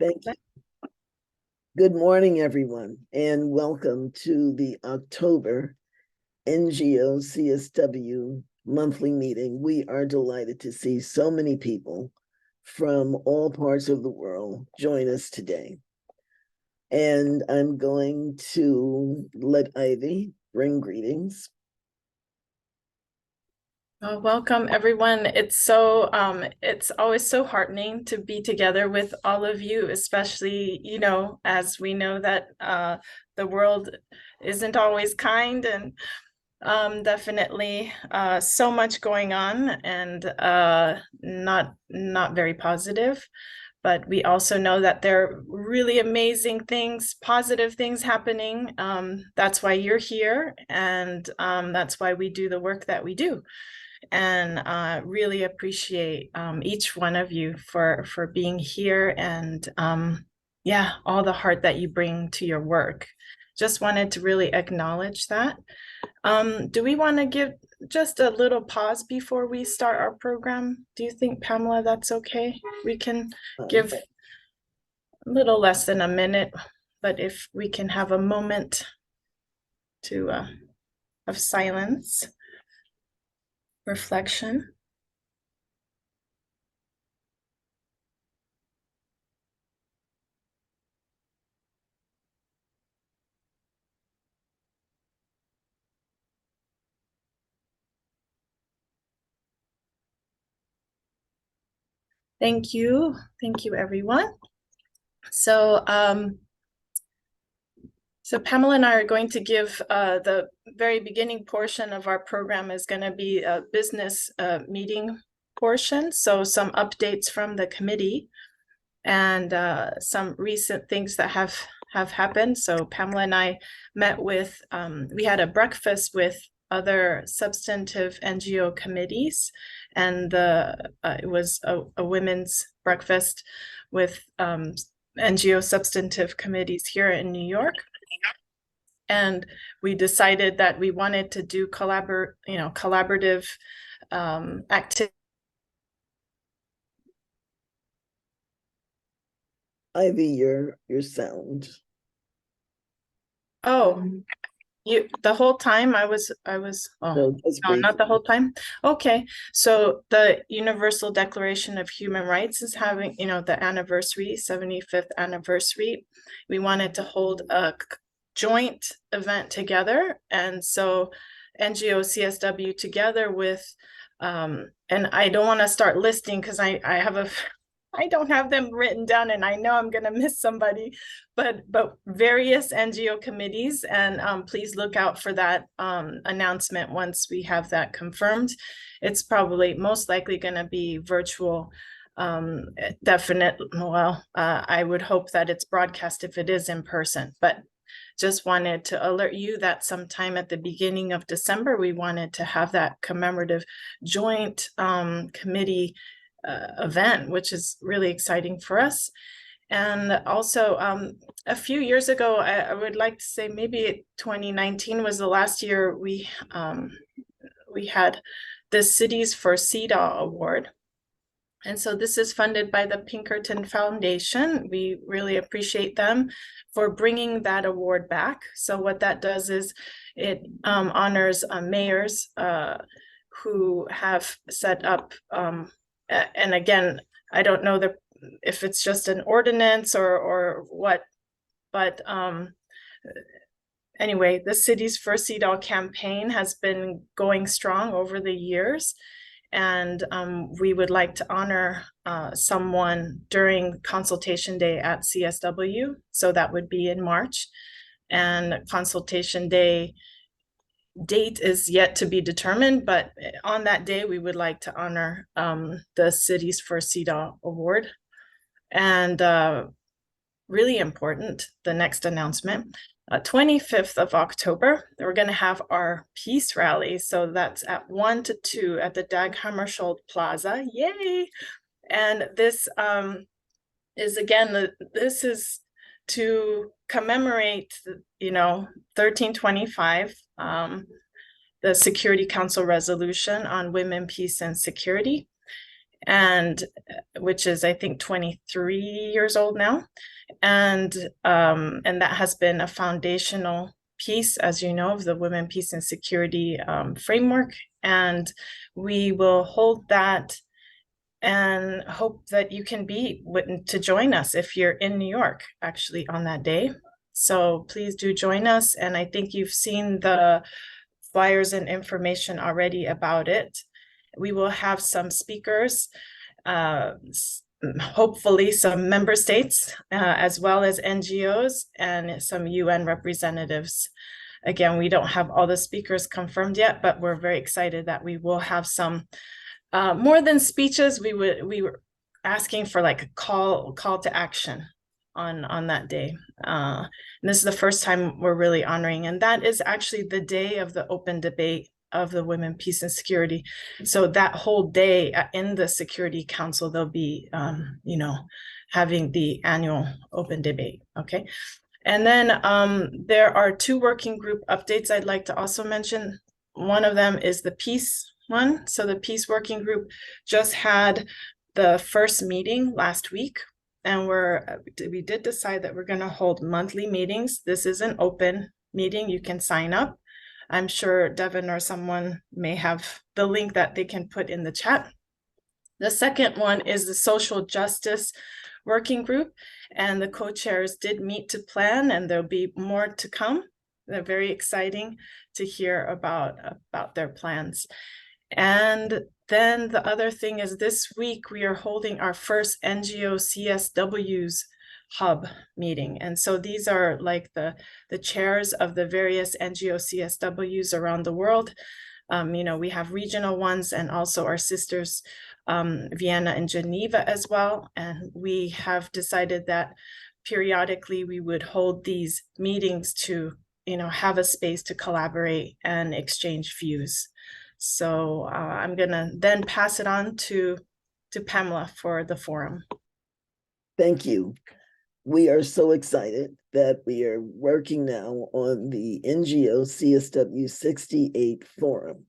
Thank you. Good morning, everyone, and welcome to the October NGO CSW monthly meeting. We are delighted to see so many people from all parts of the world join us today. And I'm going to let Ivy bring greetings. Well, welcome everyone. It's always so heartening to be together with all of you, especially, as we know that the world isn't always kind, and definitely so much going on, and not very positive. But we also know that there are really amazing things, positive things happening. That's why you're here, and that's why we do the work that we do. And really appreciate each one of you for being here, and yeah, all the heart that you bring to your work. Just wanted to really acknowledge that. Do we want to give just a little pause before we start our program? Do you think, Pamela, that's okay? We can give a little less than a minute, but if we can have a moment of silence, reflection. Thank you. Thank you, everyone. So, so Pamela and I are going to give the very beginning portion of our program is going to be a business meeting portion. So some updates from the committee and some recent things that have happened. So Pamela and I met with, we had a breakfast with other substantive NGO committees, and it was a women's breakfast with NGO substantive committees here in New York. And we decided that we wanted to do collaborative activity. Ivy, your sound. Oh, the whole time I was No, not the whole time. Okay, so the Universal Declaration of Human Rights is having, the anniversary, 75th anniversary. We wanted to hold a joint event together, and so NGO CSW together with and I don't want to start listing because I don't have them written down, and I know I'm going to miss somebody, but various NGO committees, and please look out for that announcement once we have that confirmed. It's probably most likely going to be virtual. Definitely, well, I would hope that it's broadcast if it is in person, but just wanted to alert you that sometime at the beginning of December, we wanted to have that commemorative joint committee event, which is really exciting for us. And also a few years ago, I would like to say maybe 2019 was the last year we had the Cities for CEDAW Award. And so this is funded by the Pinkerton Foundation. We really appreciate them for bringing that award back. So what that does is it honors mayors who have set up, and again, I don't know if it's just an ordinance or what, but anyway, the Cities for CEDAW campaign has been going strong over the years. And we would like to honor someone during consultation day at CSW. So that would be in March. And consultation day date is yet to be determined, but on that day, we would like to honor the Cities for CEDAW Award. And really important, the next announcement, 25th of October, we're going to have our peace rally. So that's at 1 to 2 at the Dag Hammarskjöld Plaza. Yay! And this is, again, this is to commemorate, 1325, the Security Council resolution on women, peace, and security. and which is I think 23 years old now, and that has been a foundational piece, as you know, of the Women, Peace, and Security framework. And we will hold that and hope that you can be to join us if you're in New York actually on that day. So please do join us. And I think you've seen the flyers and information already about it. We will have some speakers, hopefully some member states, as well as NGOs and some UN representatives. Again, we don't have all the speakers confirmed yet, but we're very excited that we will have some more than speeches. We were asking for like a call to action on that day. And this is the first time we're really honoring, and that is actually the day of the open debate of the Women, Peace, and Security. So that whole day in the Security Council, they'll be, having the annual open debate. Okay. And then there are two working group updates I'd like to also mention. One of them is the peace one. So the peace working group just had the first meeting last week, and we did decide that we're going to hold monthly meetings. This is an open meeting. You can sign up. I'm sure Devin or someone may have the link that they can put in the chat. The second one is the social justice working group, and the co-chairs did meet to plan, and there'll be more to come. They're very exciting to hear about their plans. And then the other thing is this week we are holding our first NGO CSW's hub meeting. And so these are like the chairs of the various NGO CSWs around the world. We have regional ones and also our sisters, Vienna and Geneva as well. And we have decided that periodically we would hold these meetings to, have a space to collaborate and exchange views. So I'm gonna then pass it on to Pamela for the forum. Thank you. We are so excited that we are working now on the NGO CSW 68 forum.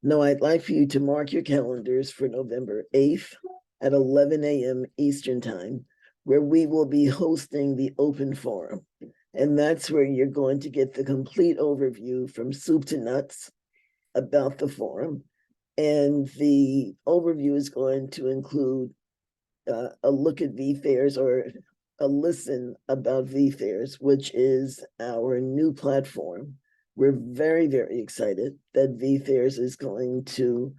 Now, I'd like for you to mark your calendars for November 8th at 11 a.m. Eastern Time, where we will be hosting the open forum. And that's where you're going to get the complete overview from soup to nuts about the forum. And the overview is going to include a look at VFairs, or a listen about VFairs, which is our new platform. We're very, very excited that VFairs is going to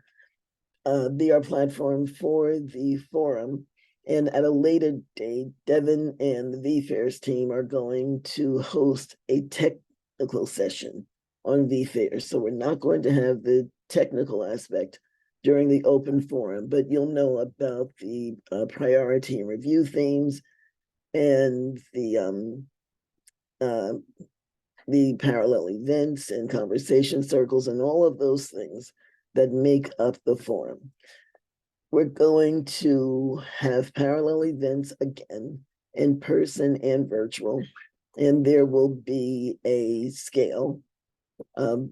be our platform for the forum. And at a later date, Devin and the VFairs team are going to host a technical session on VFairs. So we're not going to have the technical aspect during the open forum, but you'll know about the priority and review themes and the parallel events and conversation circles and all of those things that make up the forum. We're going to have parallel events again, in person and virtual, and there will be a scale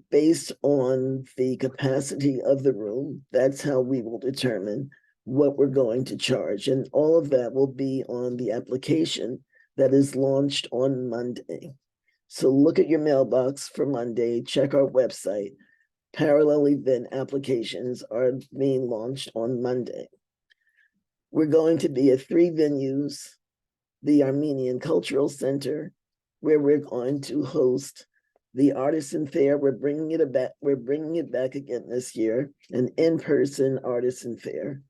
based on the capacity of the room. That's how we will determine what we're going to charge. And all of that will be on the application that is launched on Monday. So look at your mailbox for Monday, check our website. Parallel event applications are being launched on Monday. We're going to be at 3 venues: the Armenian Cultural Center, where we're going to host the Artisan Fair. We're bringing it back again this year, an in-person Artisan Fair.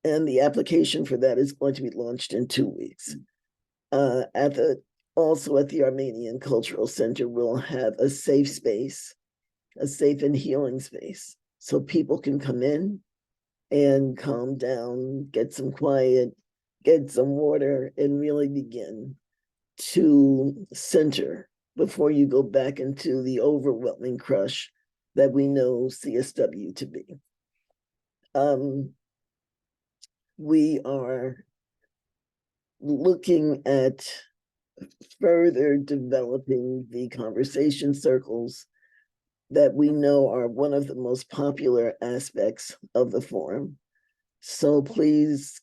And the application for that is going to be launched in 2 weeks. Also at the Armenian Cultural Center, we'll have a safe space, a safe and healing space, so people can come in and calm down, get some quiet, get some water, and really begin to center before you go back into the overwhelming crush that we know CSW to be. We are looking at further developing the conversation circles that we know are one of the most popular aspects of the forum. So please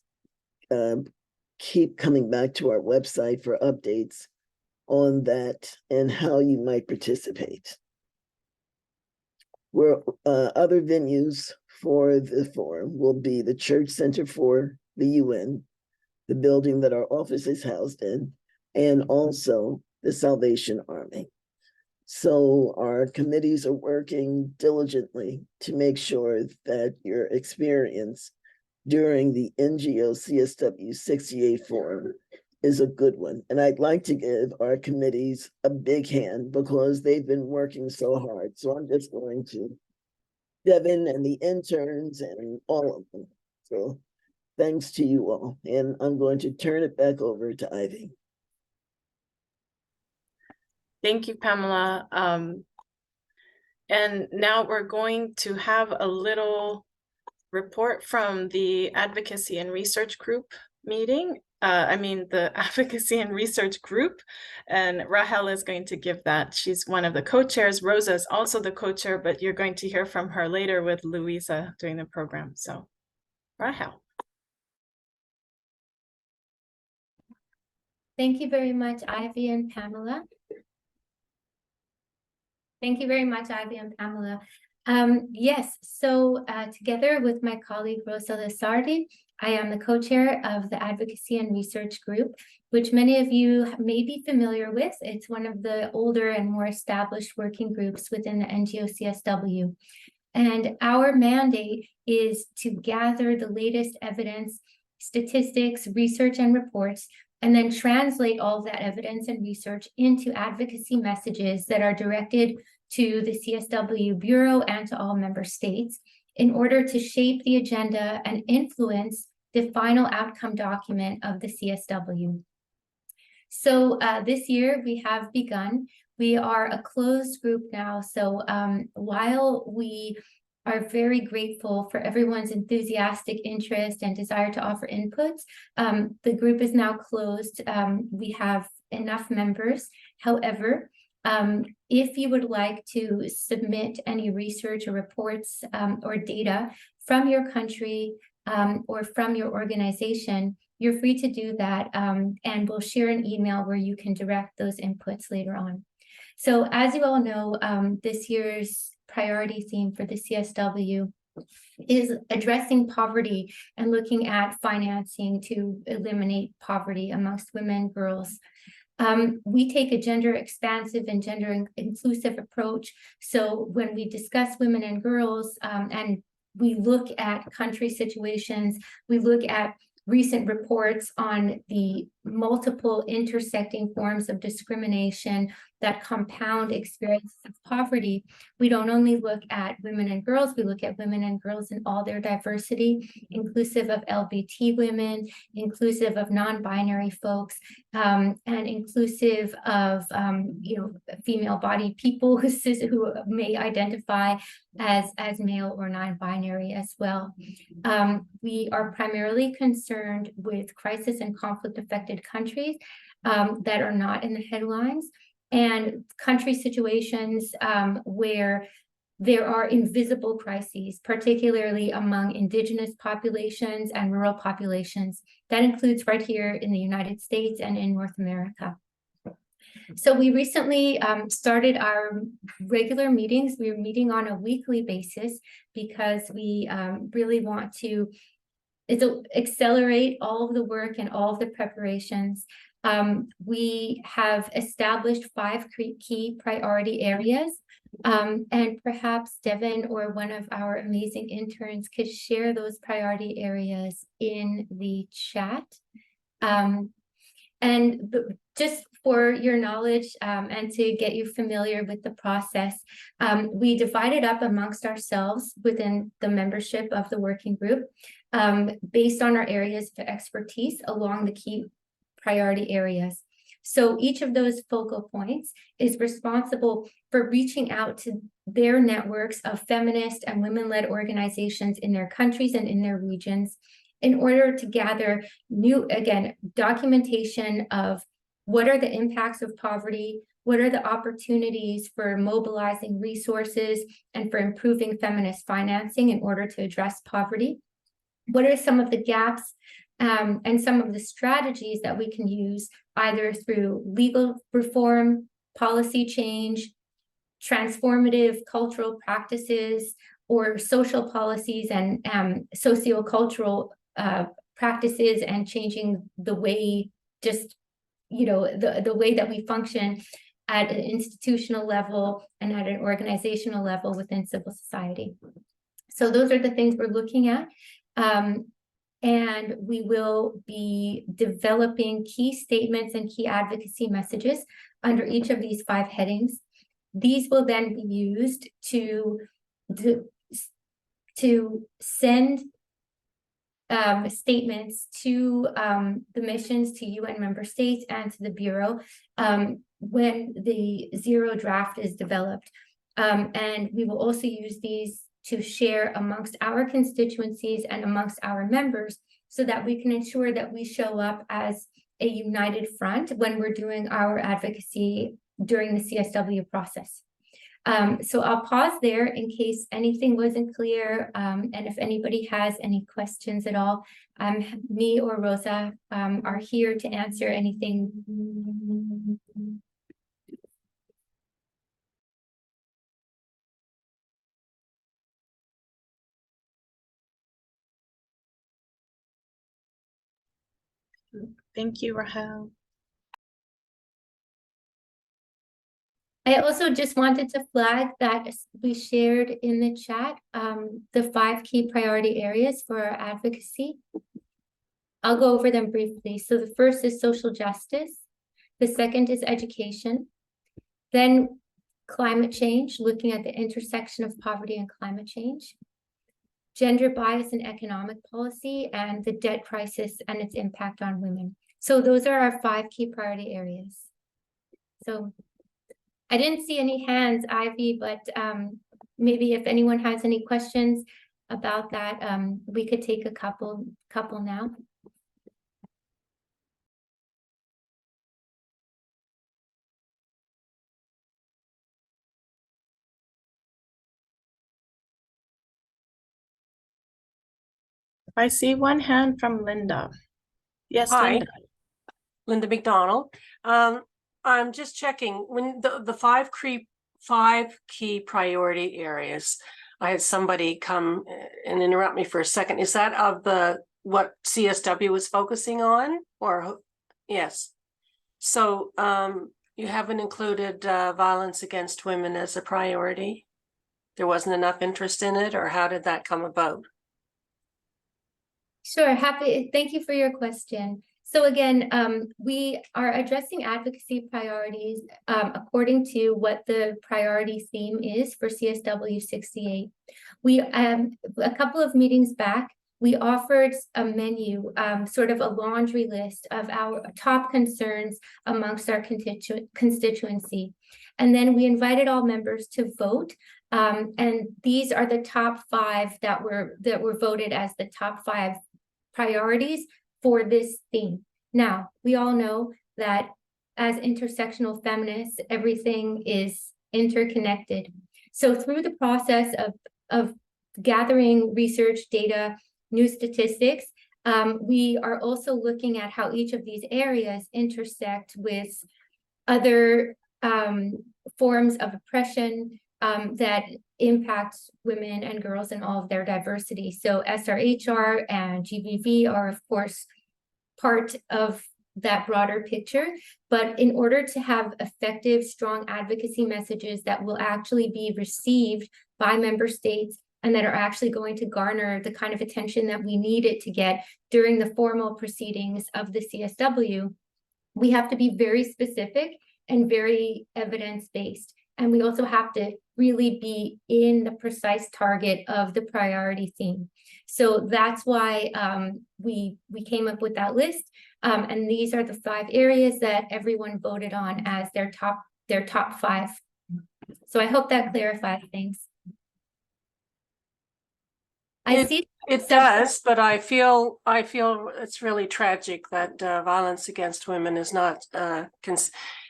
keep coming back to our website for updates on that and how you might participate. Other venues for the forum will be the Church Center for the UN, the building that our office is housed in, and also the Salvation Army. So our committees are working diligently to make sure that your experience during the NGO CSW 68 forum is a good one. And I'd like to give our committees a big hand because they've been working so hard. So I'm just going to Devin and the interns and all of them. So thanks to you all. And I'm going to turn it back over to Ivy. Thank you, Pamela. And now we're going to have a little report from the Advocacy and Research Group meeting. The Advocacy and Research Group, and Rahel is going to give that. She's one of the co-chairs. Rosa is also the co-chair, but you're going to hear from her later with Louisa during the program. So, Rahel. Thank you very much, Ivy and Pamela. Thank you very much, Ivy and Pamela. Yes, so together with my colleague Rosa Lissardi, I am the co-chair of the Advocacy and Research Group, which many of you may be familiar with. It's one of the older and more established working groups within the NGO CSW. And our mandate is to gather the latest evidence, statistics, research, and reports, and then translate all of that evidence and research into advocacy messages that are directed to the CSW Bureau and to all member states in order to shape the agenda and influence the final outcome document of the CSW. So this year we have begun. We are a closed group now. So while we are very grateful for everyone's enthusiastic interest and desire to offer inputs, the group is now closed. We have enough members. However, if you would like to submit any research or reports or data from your country or from your organization, you're free to do that, and we'll share an email where you can direct those inputs later on. So as you all know, this year's priority theme for the CSW is addressing poverty and looking at financing to eliminate poverty amongst women, girls. We take a gender expansive and gender inclusive approach. So when we discuss women and girls, and we look at country situations, we look at recent reports on the multiple intersecting forms of discrimination that compound experiences of poverty. We don't only look at women and girls, we look at women and girls in all their diversity, inclusive of LBT women, inclusive of non-binary folks, and inclusive of female-bodied people who may identify as male or non-binary as well. We are primarily concerned with crisis and conflict-affected countries that are not in the headlines, and country situations where there are invisible crises, particularly among indigenous populations and rural populations. That includes right here in the United States and in North America. So we recently started our regular meetings. We're meeting on a weekly basis because we really want to accelerate all of the work and all of the preparations. We have established 5 key priority areas, and perhaps Devin or one of our amazing interns could share those priority areas in the chat. Just for your knowledge and to get you familiar with the process, we divided up amongst ourselves within the membership of the working group based on our areas of expertise along the key priority areas. So each of those focal points is responsible for reaching out to their networks of feminist and women-led organizations in their countries and in their regions in order to gather documentation of what are the impacts of poverty, what are the opportunities for mobilizing resources and for improving feminist financing in order to address poverty. what are some of the gaps and some of the strategies that we can use either through legal reform, policy change, transformative cultural practices, or social policies and sociocultural practices, and changing the way, just, you know, the way that we function at an institutional level and at an organizational level within civil society. So those are the things we're looking at. And we will be developing key statements and key advocacy messages under each of these 5 headings. These will then be used to send statements to the missions, to UN member states, and to the Bureau when the zero draft is developed. And we will also use these to share amongst our constituencies and amongst our members, so that we can ensure that we show up as a united front when we're doing our advocacy during the CSW process. So I'll pause there in case anything wasn't clear, and if anybody has any questions at all, me or Rosa are here to answer anything. Thank you, Rahel. I also just wanted to flag that we shared in the chat the 5 key priority areas for our advocacy. I'll go over them briefly. So the first is social justice. The second is education. Then climate change, looking at the intersection of poverty and climate change. Gender bias in economic policy, and the debt crisis and its impact on women. So those are our 5 key priority areas. So I didn't see any hands, Ivy, but maybe if anyone has any questions about that, we could take a couple now. I see one hand from Linda. Yes, Hi, Linda. Linda McDonald. I'm just checking when the 5 key priority areas. I had somebody come and interrupt me for a second. Is that of what CSW was focusing on, or yes? So you haven't included violence against women as a priority. There wasn't enough interest in it, or how did that come about? Sure, thank you for your question. So again, we are addressing advocacy priorities according to what the priority theme is for CSW 68. We, a couple of meetings back, we offered a menu, sort of a laundry list of our top concerns amongst our constituency. And then we invited all members to vote. And these are the top 5 that were voted as the top 5 priorities for this theme. Now, we all know that as intersectional feminists, everything is interconnected. So through the process of gathering research data, new statistics, we are also looking at how each of these areas intersect with other forms of oppression that impacts women and girls in all of their diversity. So SRHR and GBV are, of course, part of that broader picture. But in order to have effective, strong advocacy messages that will actually be received by member states and that are actually going to garner the kind of attention that we need it to get during the formal proceedings of the CSW, we have to be very specific and very evidence-based. And we also have to really be in the precise target of the priority theme. So that's why we came up with that list. And these are the 5 areas that everyone voted on as their top 5. So I hope that clarifies things. It does, but I feel it's really tragic that violence against women is not.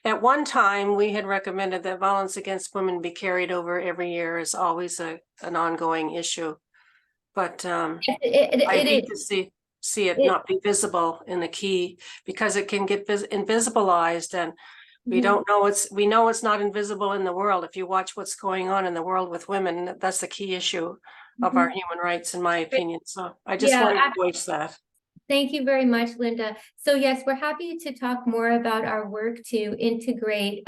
At one time, we had recommended that violence against women be carried over every year as always an ongoing issue. but It I hate is. to see it It- not be visible in the key, because it can get invisibilized, and we Mhm. don't know we know it's not invisible in the world. If you watch what's going on in the world with women, that's the key issue of our human rights, in my opinion. So I just Yeah, wanted to voice that. thank you very much, Linda. So yes, we're happy to talk more about our work to integrate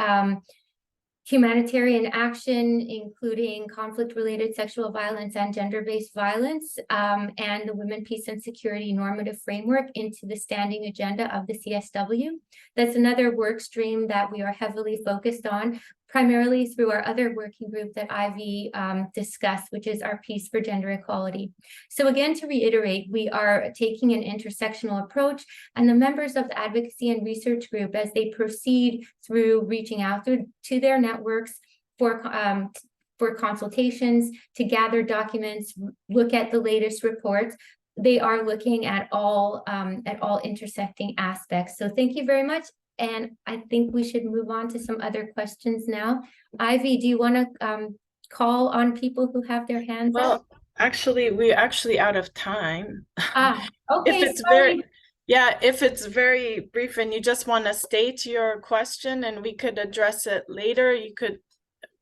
humanitarian action, including conflict-related sexual violence and gender-based violence, and the Women, Peace and Security Normative Framework into the standing agenda of the CSW. That's another work stream that we are heavily focused on, primarily through our other working group that Ivy discussed, which is our Peace for Gender Equality. So again, to reiterate, we are taking an intersectional approach, and the members of the advocacy and research group, as they proceed through reaching out to their networks for consultations, to gather documents, look at the latest reports, they are looking at all intersecting aspects. So thank you very much. And I think we should move on to some other questions now. Ivy, do you want to call on people who have their hands up? Well, actually, we're actually out of time. Okay, If it's sorry. if it's very brief and you just want to state your question and we could address it later, we could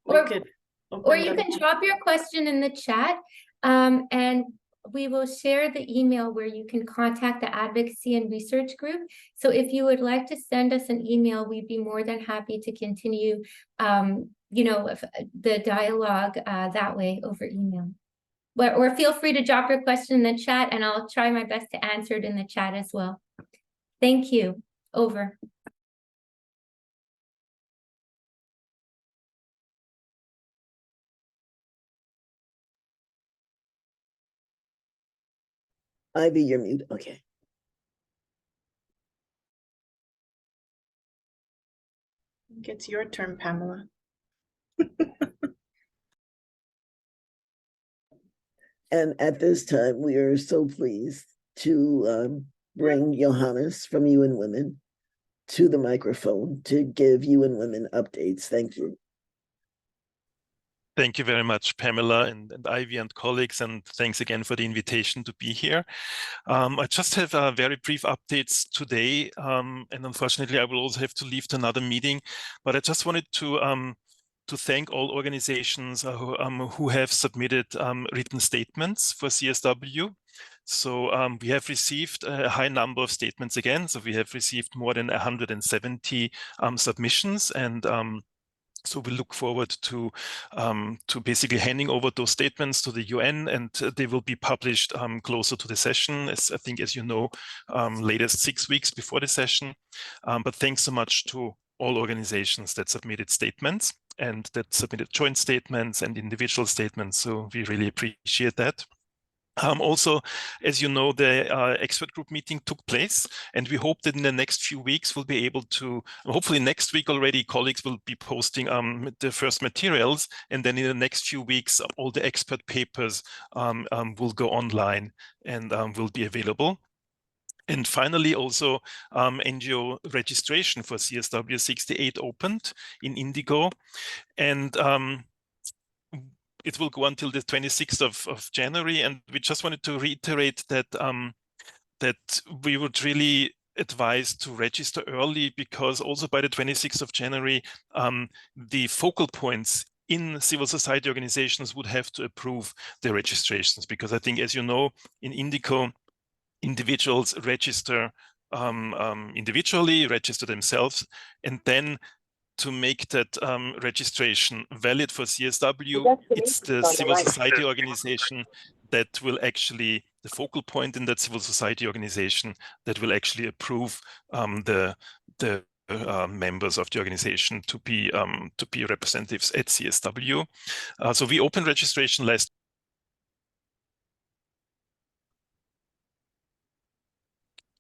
Or you can drop your question in the chat, and we will share the email where you can contact the advocacy and research group. So if you would like to send us an email, we'd be more than happy to continue, the dialogue that way over email. Or feel free to drop your question in the chat, and I'll try my best to answer it in the chat as well. Thank you. Over. Ivy, you're mute. Okay. It's your turn, Pamela. And at this time, we are so pleased to bring Johannes from UN Women to the microphone to give UN Women updates. Thank you. Thank you very much, Pamela and Ivy and colleagues, and thanks again for the invitation to be here. I just have very brief updates today, and unfortunately I will also have to leave to another meeting, but I just wanted to thank all organizations who have submitted written statements for CSW. So we have received a high number of statements again. So we have received more than 170 submissions, and so we look forward to basically handing over those statements to the UN, and they will be published closer to the session, as I think, as you know, latest 6 weeks before the session. But thanks so much to all organizations that submitted statements and that submitted joint statements and individual statements. So we really appreciate that. Also, as you know, the expert group meeting took place, and we hope that in the next few weeks we'll be able to, hopefully next week already, colleagues will be posting the first materials, and then in the next few weeks all the expert papers will go online and will be available. And finally, also NGO registration for CSW 68 opened in Indigo, and it will go until the 26th of January, and we just wanted to reiterate that that we would really advise to register early, because also by the 26th of January, the focal points in civil society organizations would have to approve the registrations, because I think, as you know, in Indigo, individuals register individually, register themselves, and then to make that registration valid for CSW, it's the civil society organization that will actually, the focal point in that civil society organization that will actually approve the members of the organization to be representatives at CSW. So we opened registration last.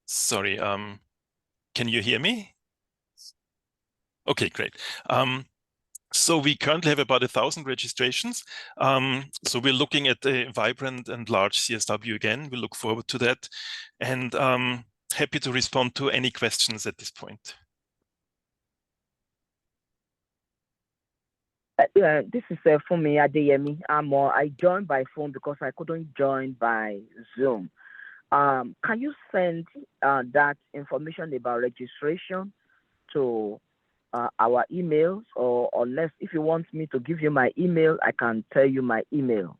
Sorry, can you hear me? Okay, great. So we currently have about 1,000 registrations. So we're looking at a vibrant and large CSW again. We look forward to that, and happy to respond to any questions at this point. Yeah, this is for me, Adeyemi. I joined by phone because I couldn't join by Zoom. Can you send that information about registration to our emails, or unless if you want me to give you my email, I can tell you my email.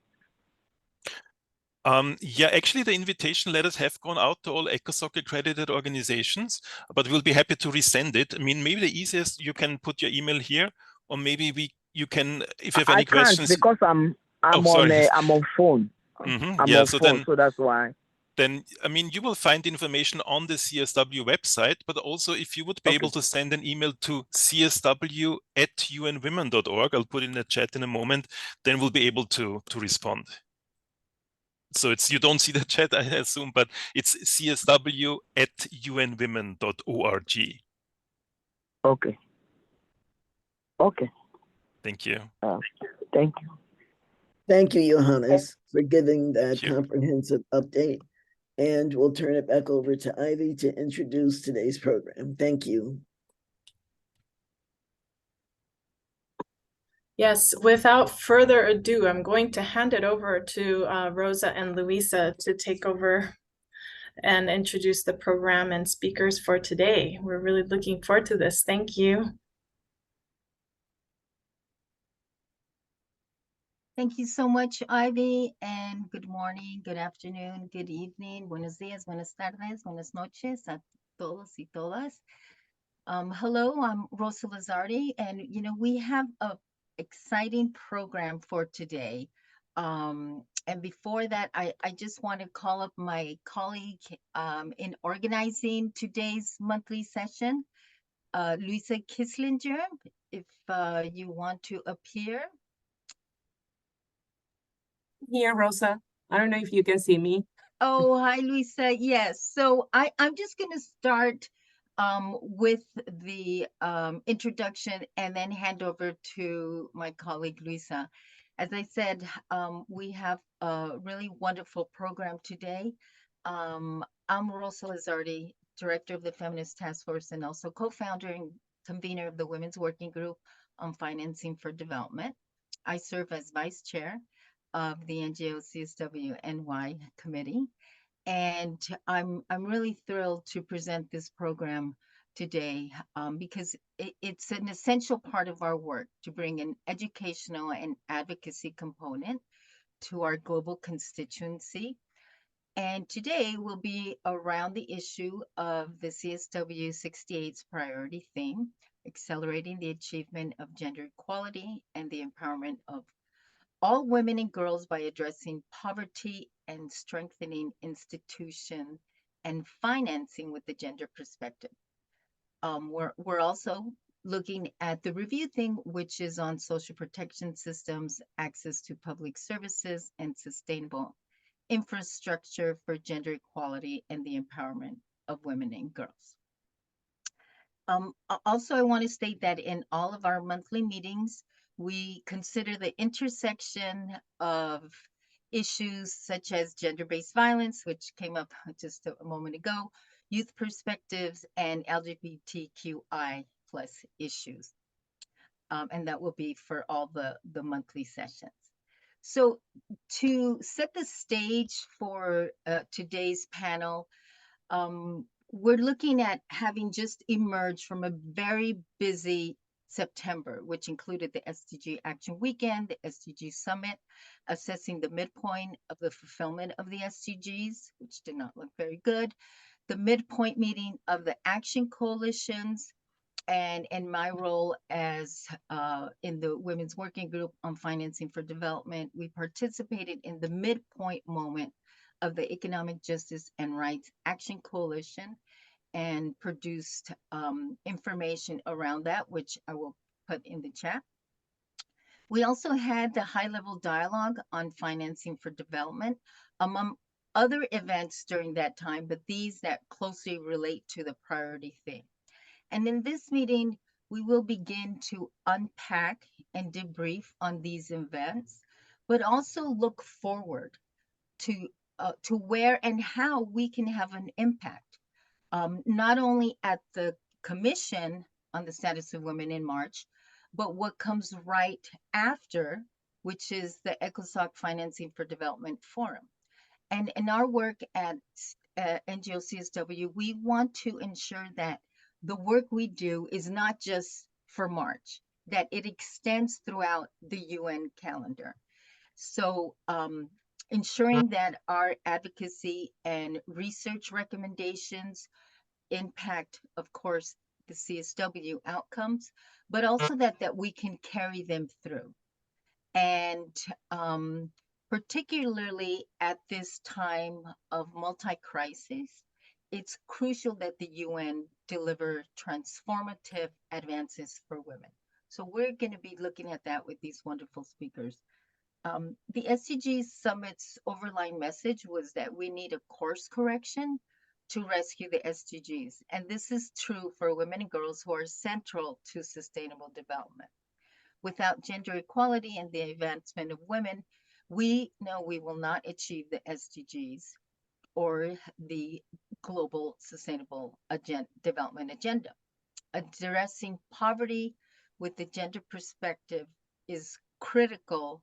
Yeah, actually, the invitation letters have gone out to all ECOSOC accredited organizations, but we'll be happy to resend it. I mean, maybe the easiest, you can put your email here, or maybe you can, if you have any questions. I can't because I'm Oh, sorry. I'm on phone. I'm Yeah, on so phone, so that's why. Then, I mean, you will find information on the CSW website, but also if you would be able to send an email to csw@unwomen.org, I'll put in the chat in a moment, then we'll be able to respond. So you don't see the chat, I assume, but it's csw@unwomen.org. Okay. Okay. Thank you. Thank you. Thank you, Johannes, for giving that Thank you. comprehensive update. And we'll turn it back over to Ivy to introduce today's program. Thank you. Yes, without further ado, I'm going to hand it over to Rosa and Luisa to take over and introduce the program and speakers for today. We're really looking forward to this. Thank you. Thank you so much, Ivy, and good morning, good afternoon, good evening, buenos días, buenas tardes, buenas noches a todos y todas. Hello, I'm Rosa Lizardi, and we have a exciting program for today. And before that, I just want to call up my colleague in organizing today's monthly session, Luisa Kislinger, if you want to appear. Here, Rosa. I don't know if you can see me. Oh, hi, Luisa. Yes. So I'm just going to start with the introduction and then hand over to my colleague, Luisa. As I said, we have a really wonderful program today. I'm Rosa Lizardi, Director of the Feminist Task Force and also co-founder and convener of the Women's Working Group on Financing for Development. I serve as Vice Chair of the NGO CSW NY committee. And I'm really thrilled to present this program today because it's an essential part of our work to bring an educational and advocacy component to our global constituency. And today will be around the issue of the CSW 68's priority theme, accelerating the achievement of gender equality and the empowerment of all women and girls by addressing poverty and strengthening institution and financing with the gender perspective. We're also looking at the review thing, which is on social protection systems, access to public services, and sustainable infrastructure for gender equality and the empowerment of women and girls. Also, I want to state that in all of our monthly meetings, we consider the intersection of issues such as gender-based violence, which came up just a moment ago, youth perspectives, and LGBTQI+ issues. And that will be for all the monthly sessions. So to set the stage for today's panel, we're looking at having just emerged from a very busy September, which included the SDG Action Weekend, the SDG Summit, assessing the midpoint of the fulfillment of the SDGs, which did not look very good, the midpoint meeting of the Action Coalitions, and in my role as in the Women's Working Group on Financing for Development, we participated in the midpoint moment of the Economic Justice and Rights Action Coalition and produced information around that, which I will put in the chat. We also had the high-level dialogue on financing for development, among other events during that time, but these that closely relate to the priority theme. And in this meeting, we will begin to unpack and debrief on these events, but also look forward to where and how we can have an impact, not only at the Commission on the Status of Women in March, but what comes right after, which is the ECOSOC Financing for Development Forum. And in our work at NGO CSW, we want to ensure that the work we do is not just for March, that it extends throughout the UN calendar. So ensuring that our advocacy and research recommendations impact, of course, the CSW outcomes, but also that we can carry them through. And particularly at this time of multi-crisis, it's crucial that the UN deliver transformative advances for women. So we're going to be looking at that with these wonderful speakers. The SDG Summit's overlying message was that we need a course correction to rescue the SDGs. And this is true for women and girls who are central to sustainable development. Without gender equality and the advancement of women, we know we will not achieve the SDGs or the global sustainable development agenda. Addressing poverty with the gender perspective is critical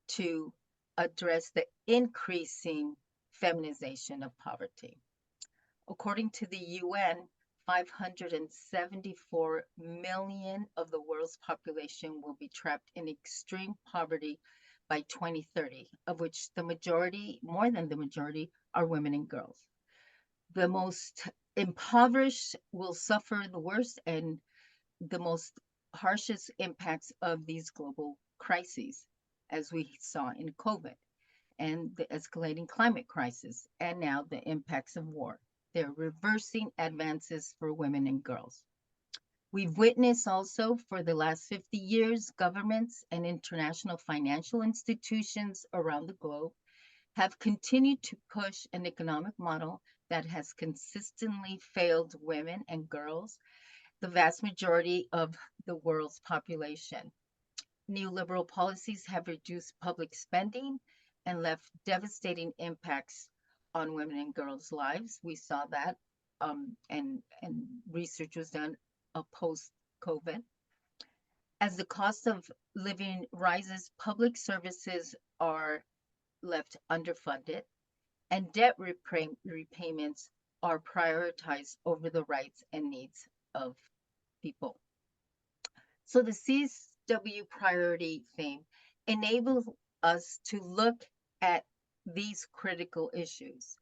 to address the increasing feminization of poverty. According to the UN, 574 million of the world's population will be trapped in extreme poverty by 2030, of which the majority, more than the majority, are women and girls. The most impoverished will suffer the worst and the most harshest impacts of these global crises, as we saw in COVID and the escalating climate crisis, and now the impacts of war. They're reversing advances for women and girls. We've witnessed also for the last 50 years, governments and international financial institutions around the globe have continued to push an economic model that has consistently failed women and girls, the vast majority of the world's population. Neoliberal policies have reduced public spending and left devastating impacts on women and girls' lives. We saw that, and research was done post-COVID. As the cost of living rises, public services are left underfunded, and debt repayments are prioritized over the rights and needs of people. So the CSW priority theme enables us to look at these critical issues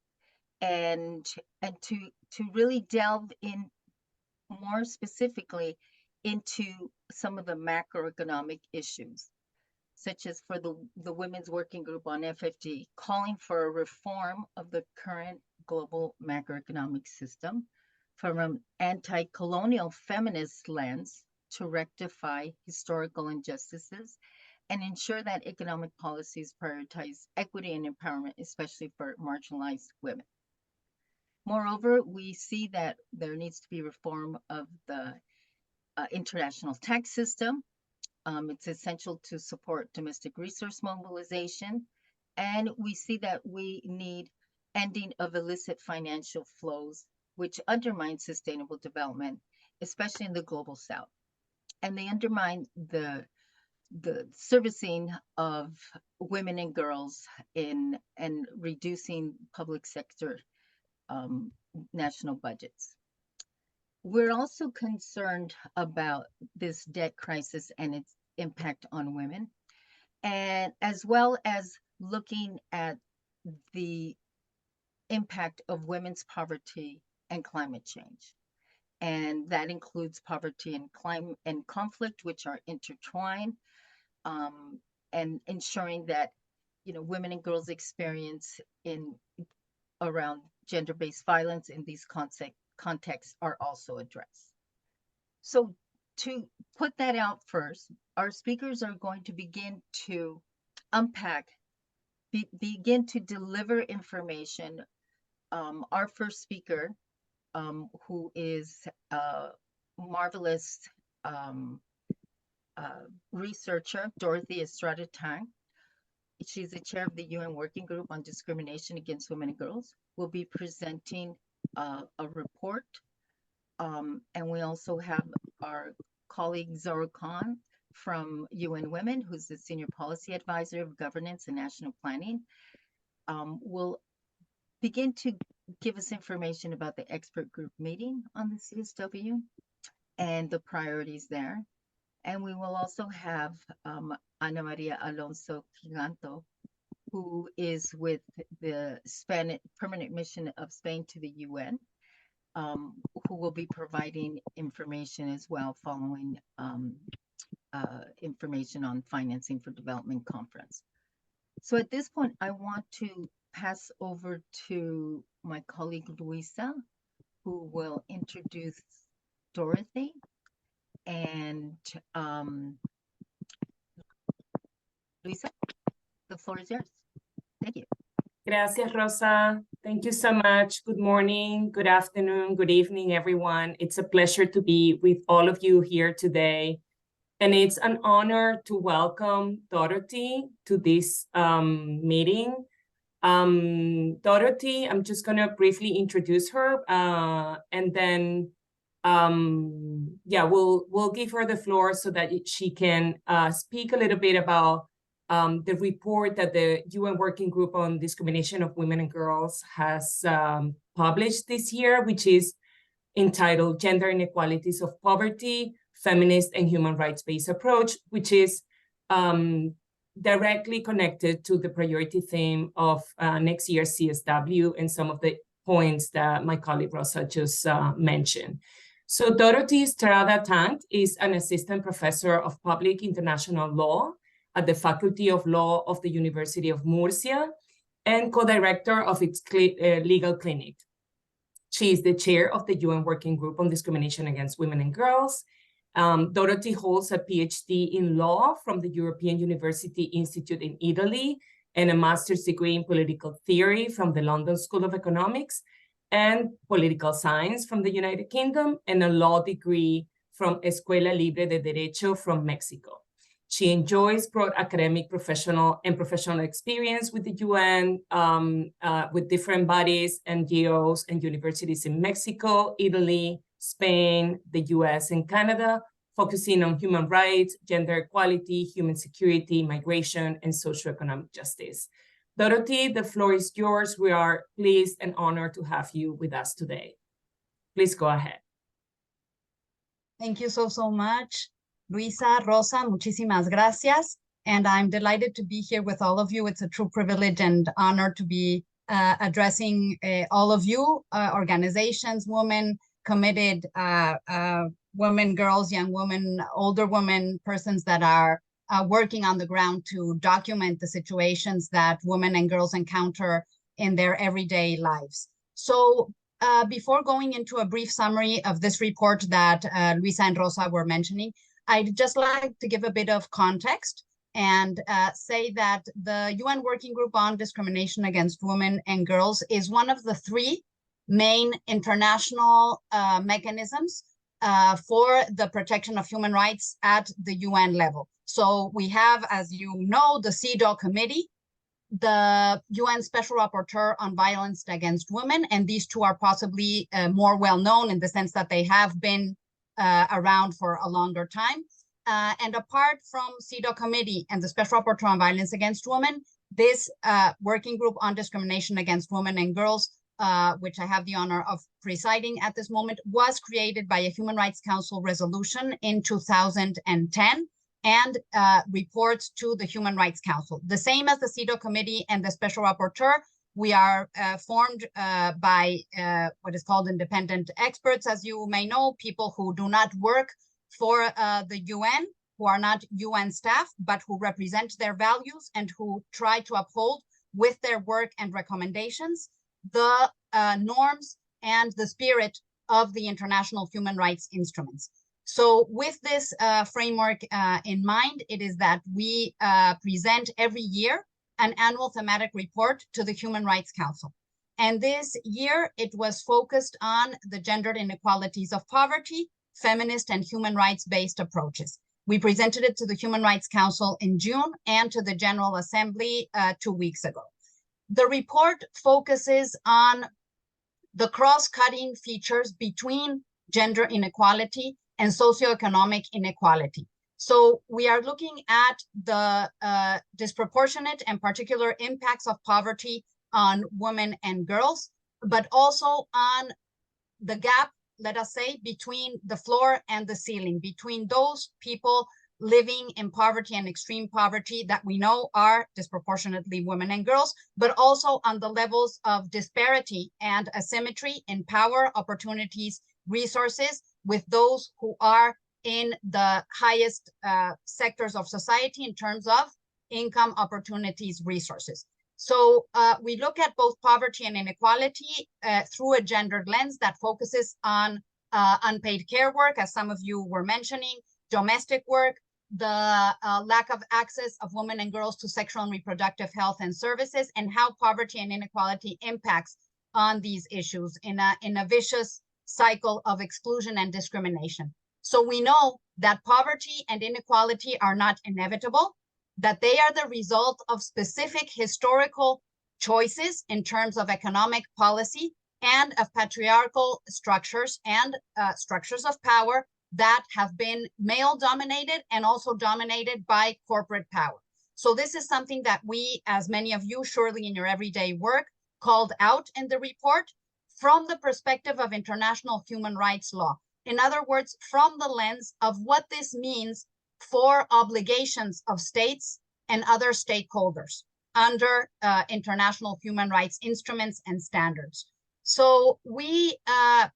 and to really delve in more specifically into some of the macroeconomic issues, such as for the Women's Working Group on FFD, calling for a reform of the current global macroeconomic system from an anti-colonial feminist lens to rectify historical injustices and ensure that economic policies prioritize equity and empowerment, especially for marginalized women. Moreover, we see that there needs to be reform of the international tax system. It's essential to support domestic resource mobilization. And we see that we need ending of illicit financial flows, which undermine sustainable development, especially in the global south. And they undermine the servicing of women and girls and reducing public sector national budgets. We're also concerned about this debt crisis and its impact on women, and as well as looking at the impact of women's poverty and climate change. And that includes poverty and climate and conflict, which are intertwined, and ensuring that women and girls' experience around gender-based violence in these contexts are also addressed. So to put that out first, our speakers are going to begin to unpack, begin to deliver information. Our first speaker, who is a marvelous researcher, Dorothy Estrada Tang. She's the chair of the UN Working Group on Discrimination Against Women and Girls, will be presenting a report. And we also have our colleague Zara Khan, from UN Women, who's the Senior Policy Advisor of Governance and National Planning, will begin to give us information about the expert group meeting on the CSW and the priorities there. And we will also have Ana Maria Alonso Giganto, who is with the Permanent Mission of Spain to the UN, who will be providing information as well following information on Financing for Development Conference. So at this point, I want to pass over to my colleague Luisa, who will introduce Dorothy. And Luisa, the floor is yours. Thank you. Gracias, Rosa. Thank you so much. Good morning, good afternoon, good evening, everyone. It's a pleasure to be with all of you here today. And it's an honor to welcome Dorothy to this meeting. Dorothy, I'm just going to briefly introduce her, and then we'll give her the floor so that she can speak a little bit about the report that the UN Working Group on Discrimination of Women and Girls has published this year, which is entitled Gender Inequalities of Poverty, Feminist and Human Rights-Based Approach, which is directly connected to the priority theme of next year's CSW and some of the points that my colleague Rosa just mentioned. So Dorothy Estrada Tant is an assistant professor of public international law at the Faculty of Law of the University of Murcia and co-director of its legal clinic. She is the chair of the UN Working Group on Discrimination Against Women and Girls. Dorothy holds a PhD in law from the European University Institute in Italy and a master's degree in political theory from the London School of Economics and political science from the United Kingdom, and a law degree from Escuela Libre de Derecho from Mexico. She enjoys broad academic, professional experience with the UN, with different bodies, NGOs, and universities in Mexico, Italy, Spain, the US, and Canada, focusing on human rights, gender equality, human security, migration, and socioeconomic justice. Dorothy, the floor is yours. We are pleased and honored to have you with us today. Please go ahead. Thank you so much. Luisa, Rosa, muchísimas gracias. And I'm delighted to be here with all of you. It's a true privilege and honor to be addressing all of you, organizations, women, committed women, girls, young women, older women, persons that are working on the ground to document the situations that women and girls encounter in their everyday lives. So before going into a brief summary of this report that Luisa and Rosa were mentioning, I'd just like to give a bit of context and say that the UN Working Group on Discrimination Against Women and Girls is one of the three main international mechanisms for the protection of human rights at the UN level. So we have, as you know, the CEDAW committee, the UN Special Rapporteur on Violence Against Women, and these two are possibly more well-known in the sense that they have been around for a longer time. And apart from CEDAW committee and the Special Rapporteur on Violence Against Women, this Working Group on Discrimination Against Women and Girls, which I have the honor of presiding at this moment, was created by a Human Rights Council resolution in 2010 and reports to the Human Rights Council. The same as the CEDAW committee and the Special Rapporteur, we are formed by what is called independent experts, as you may know, people who do not work for the UN, who are not UN staff, but who represent their values and who try to uphold with their work and recommendations the norms and the spirit of the international human rights instruments. So with this framework in mind, it is that we present every year an annual thematic report to the Human Rights Council. And this year, it was focused on the gendered inequalities of poverty, feminist and human rights-based approaches. We presented it to the Human Rights Council in June and to the General Assembly 2 weeks ago. The report focuses on the cross-cutting features between gender inequality and socioeconomic inequality. So we are looking at the disproportionate and particular impacts of poverty on women and girls, but also on the gap, let us say, between the floor and the ceiling, between those people living in poverty and extreme poverty that we know are disproportionately women and girls, but also on the levels of disparity and asymmetry in power, opportunities, resources with those who are in the highest sectors of society in terms of income, opportunities, resources. So we look at both poverty and inequality through a gendered lens that focuses on unpaid care work, as some of you were mentioning, domestic work, the lack of access of women and girls to sexual and reproductive health and services, and how poverty and inequality impacts on these issues in a vicious cycle of exclusion and discrimination. So we know that poverty and inequality are not inevitable, that they are the result of specific historical choices in terms of economic policy and of patriarchal structures and structures of power that have been male-dominated and also dominated by corporate power. So this is something that we, as many of you surely in your everyday work, called out in the report from the perspective of international human rights law. In other words, from the lens of what this means for obligations of states and other stakeholders under international human rights instruments and standards. So we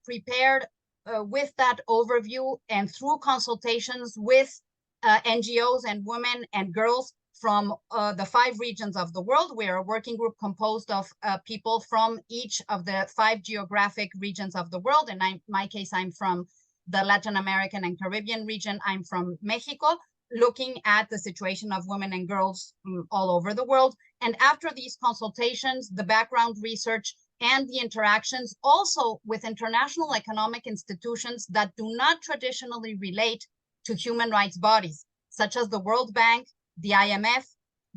prepared with that overview and through consultations with NGOs and women and girls from the 5 regions of the world. We are a working group composed of people from each of the 5 geographic regions of the world. And in my case, I'm from the Latin American and Caribbean region. I'm from Mexico, looking at the situation of women and girls all over the world. And after these consultations, the background research and the interactions also with international economic institutions that do not traditionally relate to human rights bodies, such as the World Bank, the IMF,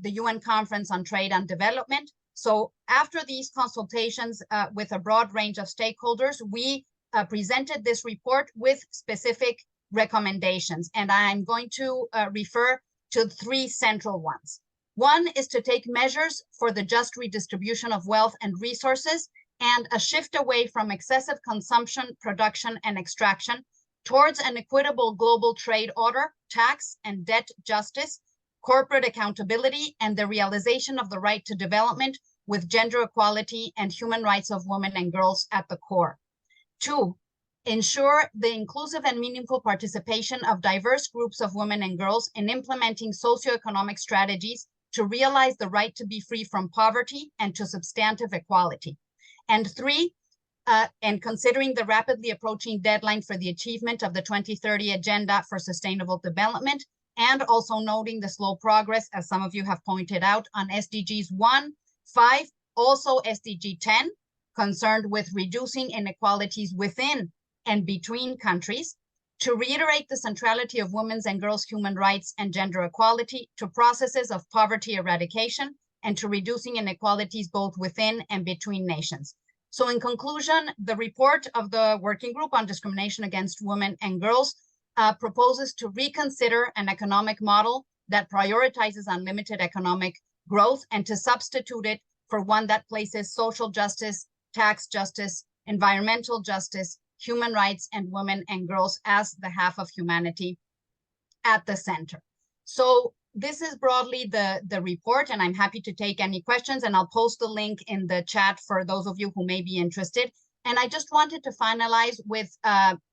the UN Conference on Trade and Development. So after these consultations with a broad range of stakeholders, we presented this report with specific recommendations. And I'm going to refer to 3 central ones. One is to take measures for the just redistribution of wealth and resources and a shift away from excessive consumption, production, and extraction towards an equitable global trade order, tax and debt justice, corporate accountability, and the realization of the right to development with gender equality and human rights of women and girls at the core. 2, ensure the inclusive and meaningful participation of diverse groups of women and girls in implementing socioeconomic strategies to realize the right to be free from poverty and to substantive equality. And 3, and considering the rapidly approaching deadline for the achievement of the 2030 Agenda for Sustainable Development, and also noting the slow progress, as some of you have pointed out, on SDGs 1, 5, also SDG 10, concerned with reducing inequalities within and between countries, to reiterate the centrality of women's and girls' human rights and gender equality to processes of poverty eradication and to reducing inequalities both within and between nations. So in conclusion, the report of the Working Group on Discrimination Against Women and Girls proposes to reconsider an economic model that prioritizes unlimited economic growth and to substitute it for one that places social justice, tax justice, environmental justice, human rights, and women and girls as the half of humanity at the center. So this is broadly the report, and I'm happy to take any questions, and I'll post the link in the chat for those of you who may be interested. And I just wanted to finalize with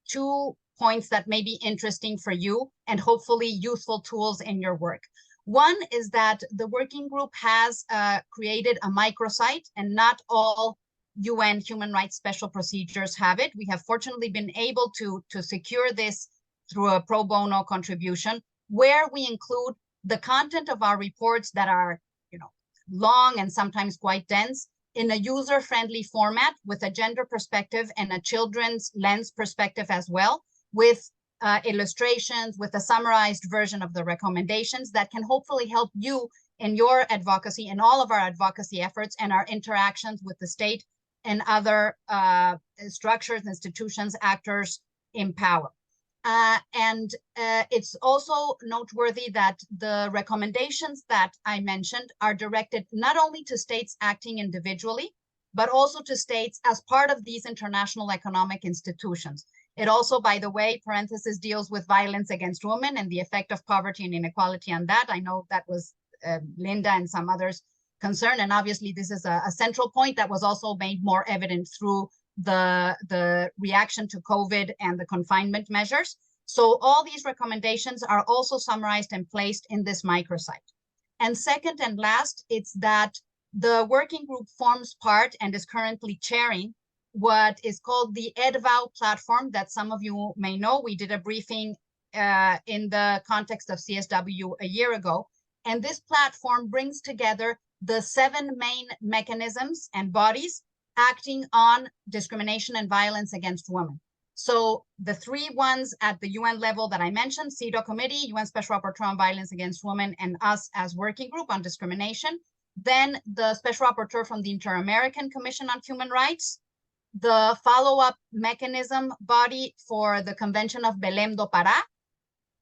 2 points that may be interesting for you and hopefully useful tools in your work. One is that the working group has created a microsite, and not all UN human rights special procedures have it. We have fortunately been able to secure this through a pro bono contribution, where we include the content of our reports that are, long and sometimes quite dense, in a user-friendly format with a gender perspective and a children's lens perspective as well, with illustrations, with a summarized version of the recommendations that can hopefully help you in your advocacy, in all of our advocacy efforts and our interactions with the state and other structures, institutions, actors in power. It's also noteworthy that the recommendations that I mentioned are directed not only to states acting individually, but also to states as part of these international economic institutions. It also, by the way, parenthesis, deals with violence against women and the effect of poverty and inequality on that. I know that was Linda and some others' concern, and obviously this is a central point that was also made more evident through the reaction to COVID and the confinement measures. So all these recommendations are also summarized and placed in this microsite. And second and last, it's that the working group forms part and is currently chairing what is called the EDVAO platform that some of you may know. We did a briefing in the context of CSW a year ago. And this platform brings together the 7 main mechanisms and bodies acting on discrimination and violence against women. So the 3 ones at the UN level that I mentioned, CEDAW Committee, UN Special Rapporteur on Violence Against Women, and us as working group on discrimination. Then the Special Rapporteur from the Inter-American Commission on Human Rights, the follow-up mechanism body for the Convention of Belém do Pará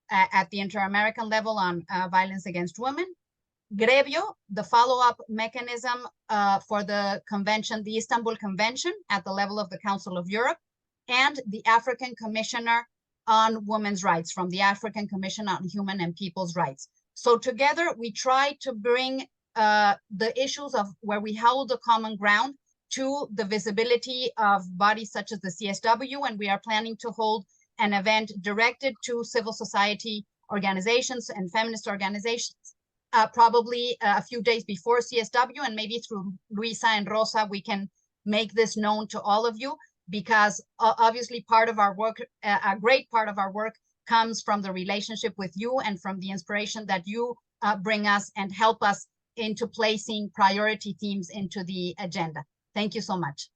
at the Inter-American level on violence against women, Grevio, the follow-up mechanism for the convention, the Istanbul Convention at the level of the Council of Europe, and the African Commissioner on Women's Rights from the African Commission on Human and People's Rights. So together we try to bring the issues of where we hold a common ground to the visibility of bodies such as the CSW, and we are planning to hold an event directed to civil society organizations and feminist organizations probably a few days before CSW, and maybe through Luisa and Rosa, we can make this known to all of you, because obviously part of our work, a great part of our work comes from the relationship with you and from the inspiration that you bring us and help us into placing priority themes into the agenda. Thank you so much.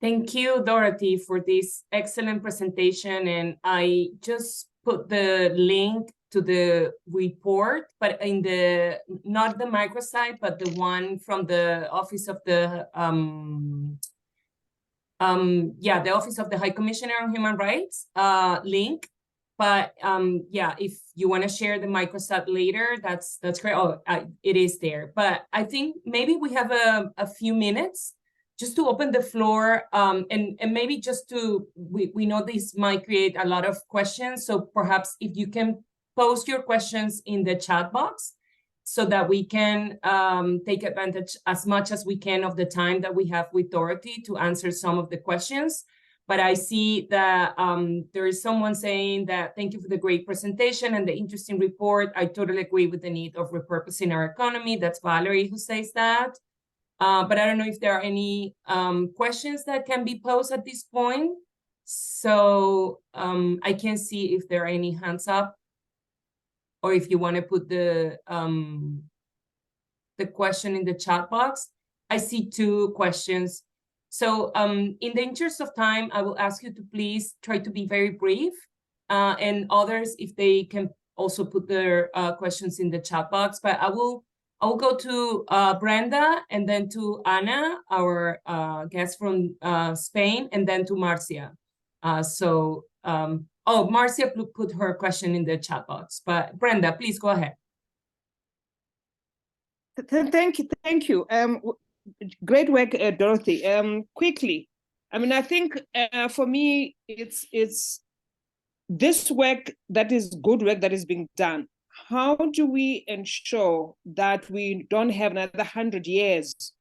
Thank you, Dorothy, for this excellent presentation. And I just put the link to the report, but in the, not the microsite, but the one from the Office of the, the Office of the High Commissioner on Human Rights link. But yeah, if you want to share the microsite later, that's great. Oh, it is there. But I think maybe we have a few minutes just to open the floor, and maybe just to, we know this might create a lot of questions. So perhaps if you can post your questions in the chat box so that we can take advantage as much as we can of the time that we have with Dorothy to answer some of the questions. But I see that there is someone saying that thank you for the great presentation and the interesting report. I totally agree with the need of repurposing our economy. That's Valerie who says that. But I don't know if there are any questions that can be posed at this point. So I can see if there are any hands up, or if you want to put the question in the chat box. I see 2 questions. So in the interest of time, I will ask you to please try to be very brief, and others, if they can also put their questions in the chat box. But I will go to Brenda, and then to Ana, our guest from Spain, and then to Marcia. Oh, Marcia put her question in the chat box, but Brenda, please go ahead. Thank you. Great work, Dorothy. Quickly, I mean, I think for me, it's this work that is good work that is being done. How do we ensure that we don't have another 100 years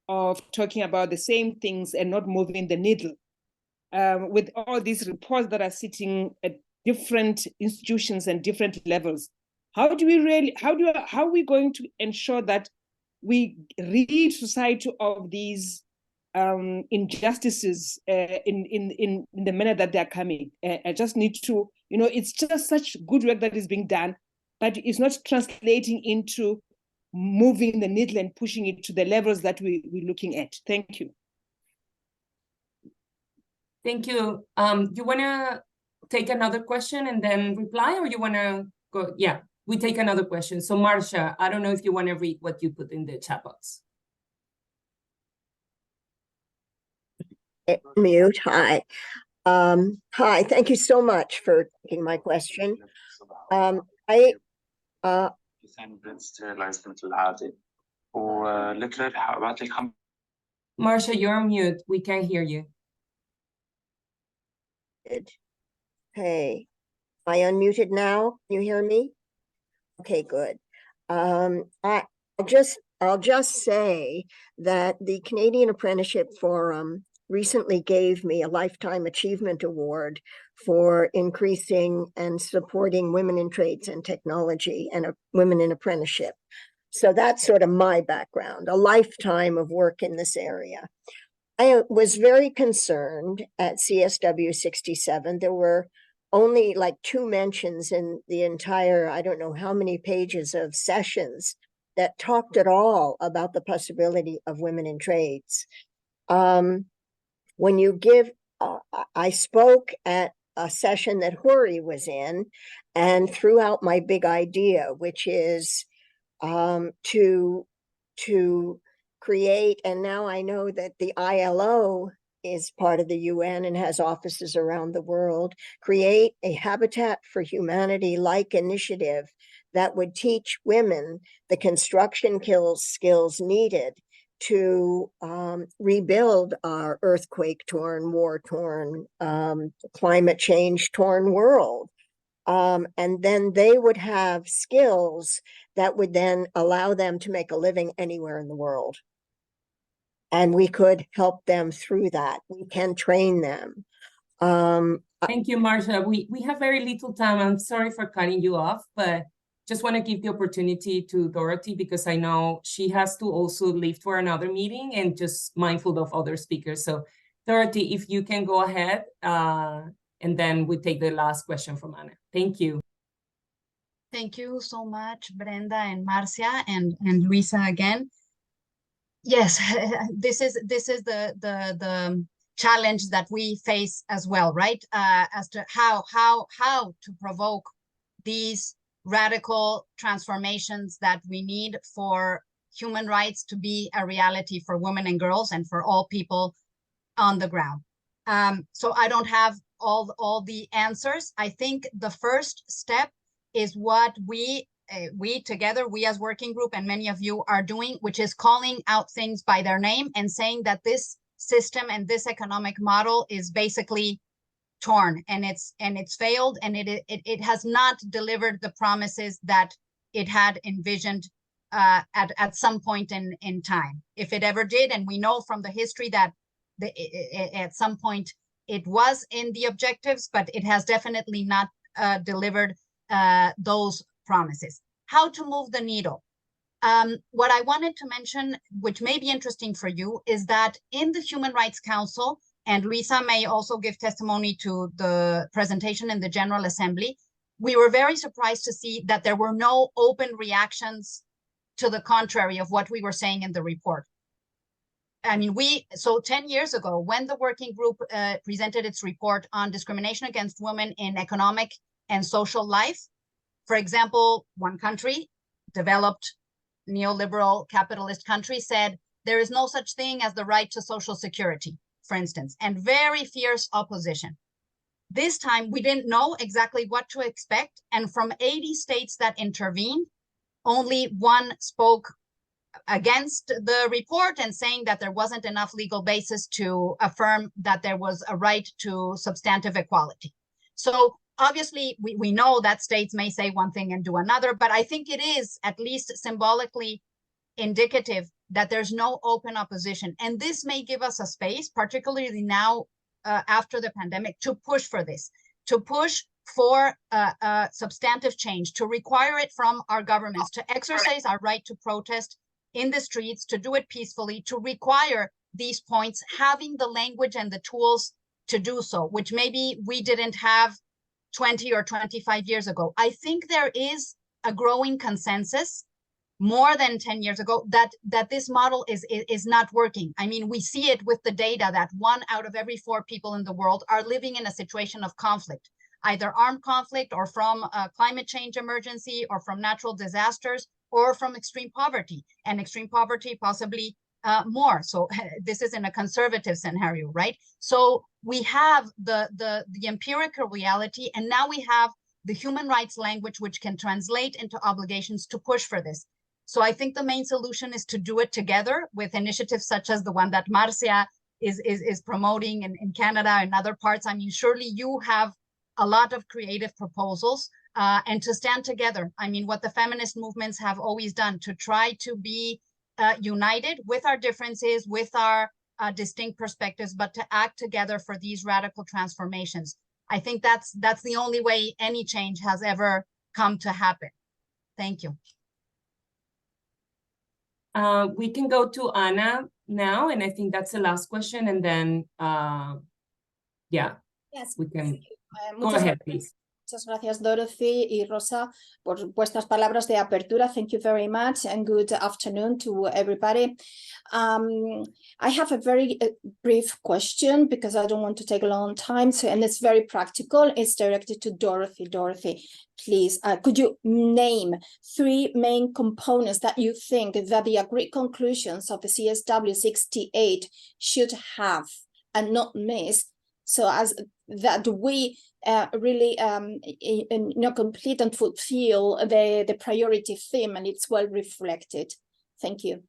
of talking about the same things and not moving the needle? With all these reports that are sitting at different institutions and different levels, how are we going to ensure that we rid society of these injustices in the manner that they're coming? I just need to, it's just such good work that is being done, but it's not translating into moving the needle and pushing it to the levels that we're looking at. Thank you. Thank you. You want to take another question and then reply, or you want to go? Yeah, we take another question. So Marcia, I don't know if you want to read what you put in the chat box. Mute, hi. Hi, thank you so much for taking my question. Marcia, you're on mute. We can't hear you. Hey, am I unmuted now? Can you hear me? Okay, good. I'll just say that the Canadian Apprenticeship Forum recently gave me a Lifetime Achievement Award for increasing and supporting women in trades and technology and women in apprenticeship. So that's sort of my background, a lifetime of work in this area. I was very concerned at CSW 67. There were only like 2 mentions in the entire, I don't know how many pages of sessions that talked at all about the possibility of women in trades. When you give, I spoke at a session that Huri was in and threw out my big idea, which is to create, and now I know that the ILO is part of the UN and has offices around the world, create a Habitat for Humanity-like initiative that would teach women the construction skills needed to rebuild our earthquake-torn, war-torn, climate change-torn world. And then they would have skills that would then allow them to make a living anywhere in the world. And we could help them through that. We can train them. Thank you, Marcia. We have very little time. I'm sorry for cutting you off, but just want to give the opportunity to Dorothy because I know she has to also leave for another meeting and just mindful of other speakers. So Dorothy, if you can go ahead, and then we take the last question from Anna. Thank you. Thank you so much, Brenda and Marcia and Luisa again. Yes, this is the challenge that we face as well, right? As to how to provoke these radical transformations that we need for human rights to be a reality for women and girls and for all people on the ground. So I don't have all the answers. I think the first step is what we together, we as working group and many of you are doing, which is calling out things by their name and saying that this system and this economic model is basically torn and it's failed and it has not delivered the promises that it had envisioned at some point in time, if it ever did. And we know from the history that at some point it was in the objectives, but it has definitely not delivered those promises. How to move the needle? What I wanted to mention, which may be interesting for you, is that in the Human Rights Council, and Luisa may also give testimony to the presentation in the General Assembly, we were very surprised to see that there were no open reactions to the contrary of what we were saying in the report. I mean, so 10 years ago, when the working group presented its report on discrimination against women in economic and social life, for example, one country, developed neoliberal capitalist country, said there is no such thing as the right to social security, for instance, and very fierce opposition. This time, we didn't know exactly what to expect. And from 80 states that intervened, only one spoke against the report and saying that there wasn't enough legal basis to affirm that there was a right to substantive equality. So obviously, we know that states may say one thing and do another, but I think it is at least symbolically indicative that there's no open opposition. And this may give us a space, particularly now after the pandemic, to push for this, to push for substantive change, to require it from our governments, to exercise our right to protest in the streets, to do it peacefully, to require these points, having the language and the tools to do so, which maybe we didn't have 20 or 25 years ago. I think there is a growing consensus more than 10 years ago that this model is not working. I mean, we see it with the data that 1 out of every 4 people in the world are living in a situation of conflict, either armed conflict or from a climate change emergency or from natural disasters or from extreme poverty, and extreme poverty possibly more. So this is in a conservative scenario, right? So we have the empirical reality, and now we have the human rights language, which can translate into obligations to push for this. So I think the main solution is to do it together with initiatives such as the one that Marcia is promoting in Canada and other parts. I mean, surely you have a lot of creative proposals, and to stand together. I mean, what the feminist movements have always done, to try to be united with our differences, with our distinct perspectives, but to act together for these radical transformations. I think that's the only way any change has ever come to happen. Thank you. We can go to Anna now, and I think that's the last question, and then, yeah, Yes. we can go Muchas ahead, gracias. please. Muchas gracias, Dorothy y Rosa, por vuestras palabras de apertura. Thank you very much, and good afternoon to everybody. I have a very brief question because I don't want to take a long time, and it's very practical. It's directed to Dorothy. Dorothy, please, could you name 3 main components that you think that the agreed conclusions of the CSW 68 should have and not miss, so as that we really complete and fulfill the priority theme, and it's well reflected. Thank you.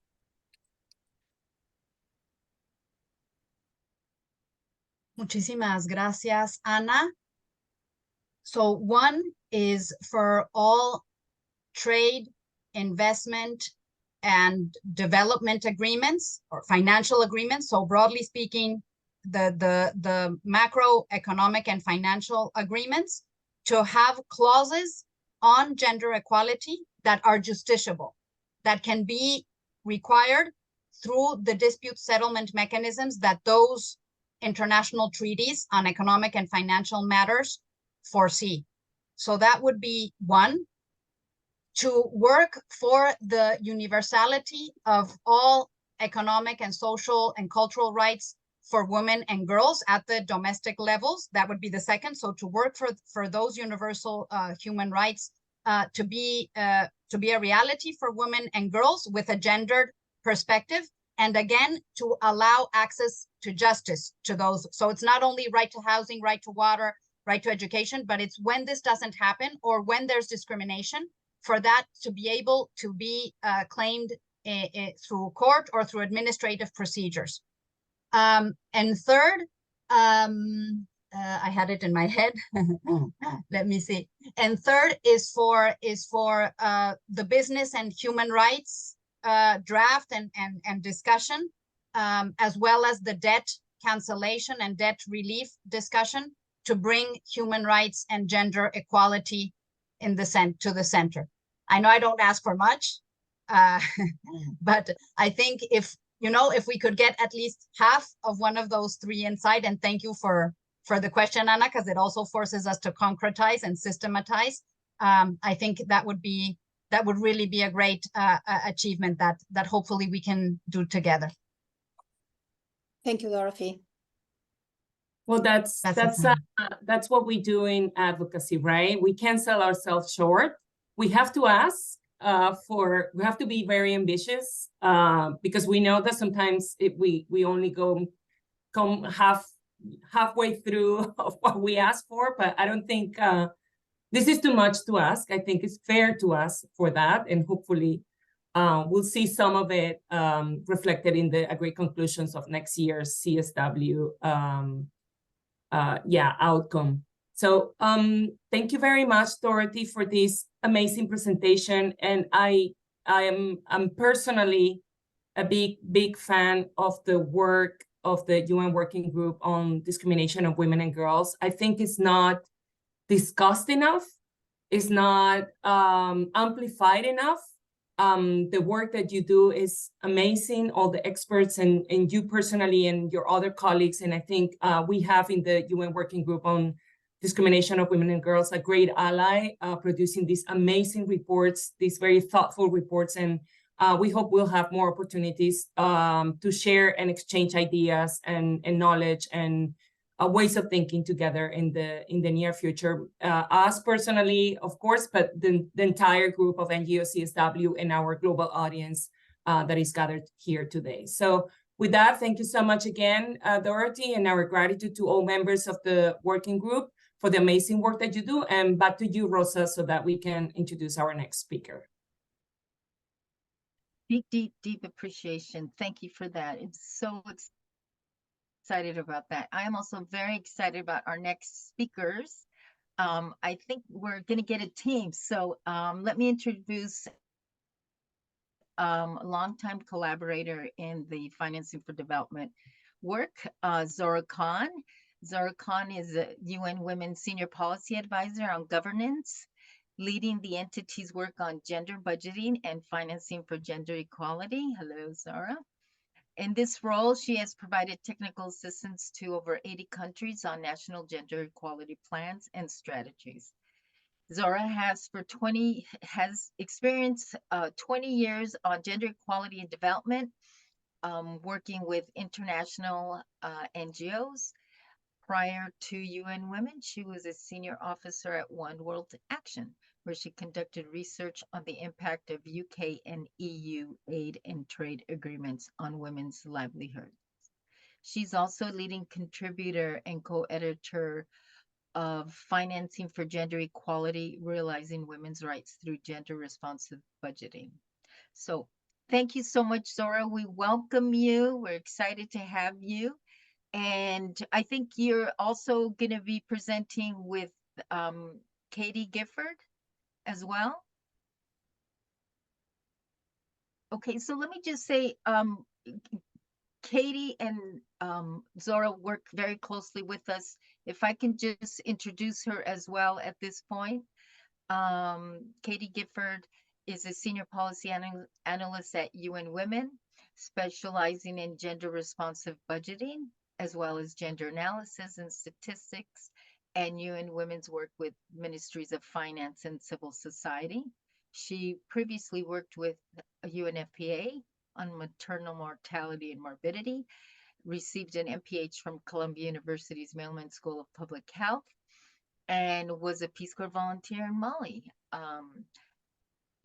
Muchísimas gracias, Ana. So one is for all trade, investment, and development agreements or financial agreements. So broadly speaking, the macroeconomic and financial agreements, to have clauses on gender equality that are justiciable, that can be required through the dispute settlement mechanisms that those international treaties on economic and financial matters foresee. So that would be one. To work for the universality of all economic and social and cultural rights for women and girls at the domestic levels, that would be the second. So to work for those universal human rights to be a reality for women and girls with a gendered perspective, and again, to allow access to justice to those. So it's not only right to housing, right to water, right to education, but it's when this doesn't happen or when there's discrimination, for that to be able to be claimed through court or through administrative procedures. And third, I had it in my head. Let me see. And third is for the business and human rights draft and discussion, as well as the debt cancellation and debt relief discussion, to bring human rights and gender equality to the center. I know I don't ask for much, but I think if we could get at least half of one of those 3 inside, and thank you for the question, Anna, because it also forces us to concretize and systematize. I think that would really be a great achievement that hopefully we can do together. Thank you, Dorothy. Well, that's what we do in advocacy, right? We can't sell ourselves short. We have to ask we have to be very ambitious, because we know that sometimes we only come halfway through of what we ask for, but I don't think this is too much to ask. I think it's fair to ask for that, and hopefully we'll see some of it reflected in the agreed conclusions of next year's CSW outcome. So thank you very much, Dorothy, for this amazing presentation. And I'm personally a big fan of the work of the UN Working Group on Discrimination of Women and Girls. I think it's not discussed enough, it's not amplified enough. The work that you do is amazing, all the experts and you personally and your other colleagues. And I think we have in the UN Working Group on Discrimination of Women and Girls a great ally producing these amazing reports, these very thoughtful reports. And we hope we'll have more opportunities to share and exchange ideas and knowledge and ways of thinking together in the near future. Us personally, of course, but the entire group of NGO CSW and our global audience that is gathered here today. So with that, thank you so much again, Dorothy, and our gratitude to all members of the working group for the amazing work that you do. And back to you, Rosa, so that we can introduce our next speaker. Deep, deep, deep appreciation. Thank you for that. I'm so excited about that. I am also very excited about our next speakers. I think we're going to get a team. So let me introduce a longtime collaborator in the Financing for Development work, Zora Khan. Zora Khan is a UN Women Senior Policy Advisor on governance, leading the entity's work on gender budgeting and financing for gender equality. Hello, Zora. In this role, she has provided technical assistance to over 80 countries on national gender equality plans and strategies. Zora has experienced 20 years on gender equality and development, working with international NGOs. Prior to UN Women, she was a senior officer at One World Action, where she conducted research on the impact of UK and EU aid and trade agreements on women's livelihoods. She's also a leading contributor and co-editor of Financing for Gender Equality, Realizing Women's Rights Through Gender Responsive Budgeting. So thank you so much, Zora. We welcome you. We're excited to have you. And I think you're also going to be presenting with Katie Gifford as well. Okay, so let me just say, Katie and Zora work very closely with us. If I can just introduce her as well at this point. Katie Gifford is a senior policy analyst at UN Women, specializing in gender responsive budgeting, as well as gender analysis and statistics, and UN Women's work with ministries of finance and civil society. She previously worked with UNFPA on maternal mortality and morbidity, received an MPH from Columbia University's Mailman School of Public Health, and was a Peace Corps volunteer in Mali.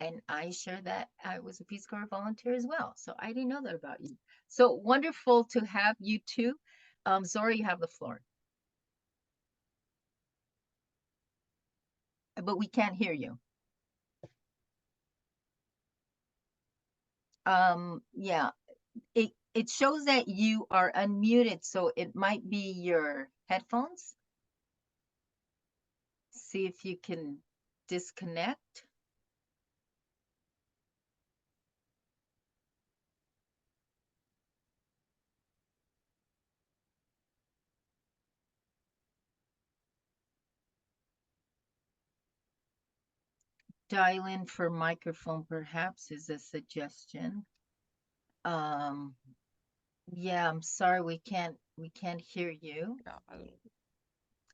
And I share that I was a Peace Corps volunteer as well. So I didn't know that about you. So wonderful to have you too. Zora, you have the floor. But we can't hear you. Yeah, it shows that you are unmuted, so it might be your headphones. See if you can disconnect. Dial in for microphone, perhaps, is a suggestion. Yeah, I'm sorry, we can't hear you.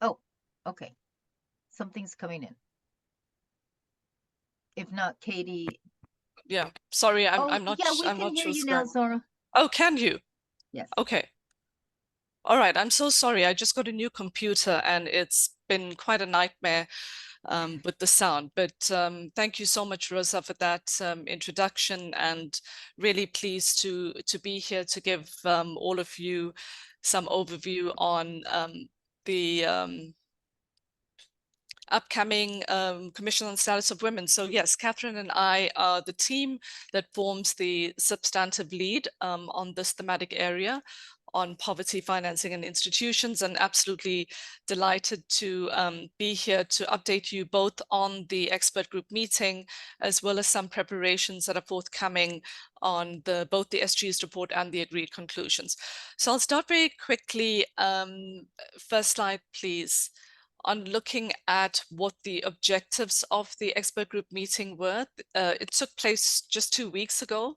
Oh, okay. Something's coming in. If not, Katie. Yeah, sorry, I'm not Yeah, we I'm can not hear sure. you now, Zora. Oh, can you? Yes. Okay. All right, I'm so sorry. I just got a new computer and it's been quite a nightmare with the sound. But thank you so much, Rosa, for that introduction, and really pleased to be here to give all of you some overview on the upcoming Commission on the Status of Women. So yes, Catherine and I are the team that forms the substantive lead on this thematic area on poverty, financing, and institutions, and absolutely delighted to be here to update you both on the expert group meeting, as well as some preparations that are forthcoming on both the SG's report and the agreed conclusions. So I'll start very quickly. First slide, please. On looking at what the objectives of the expert group meeting were. It took place just 2 weeks ago.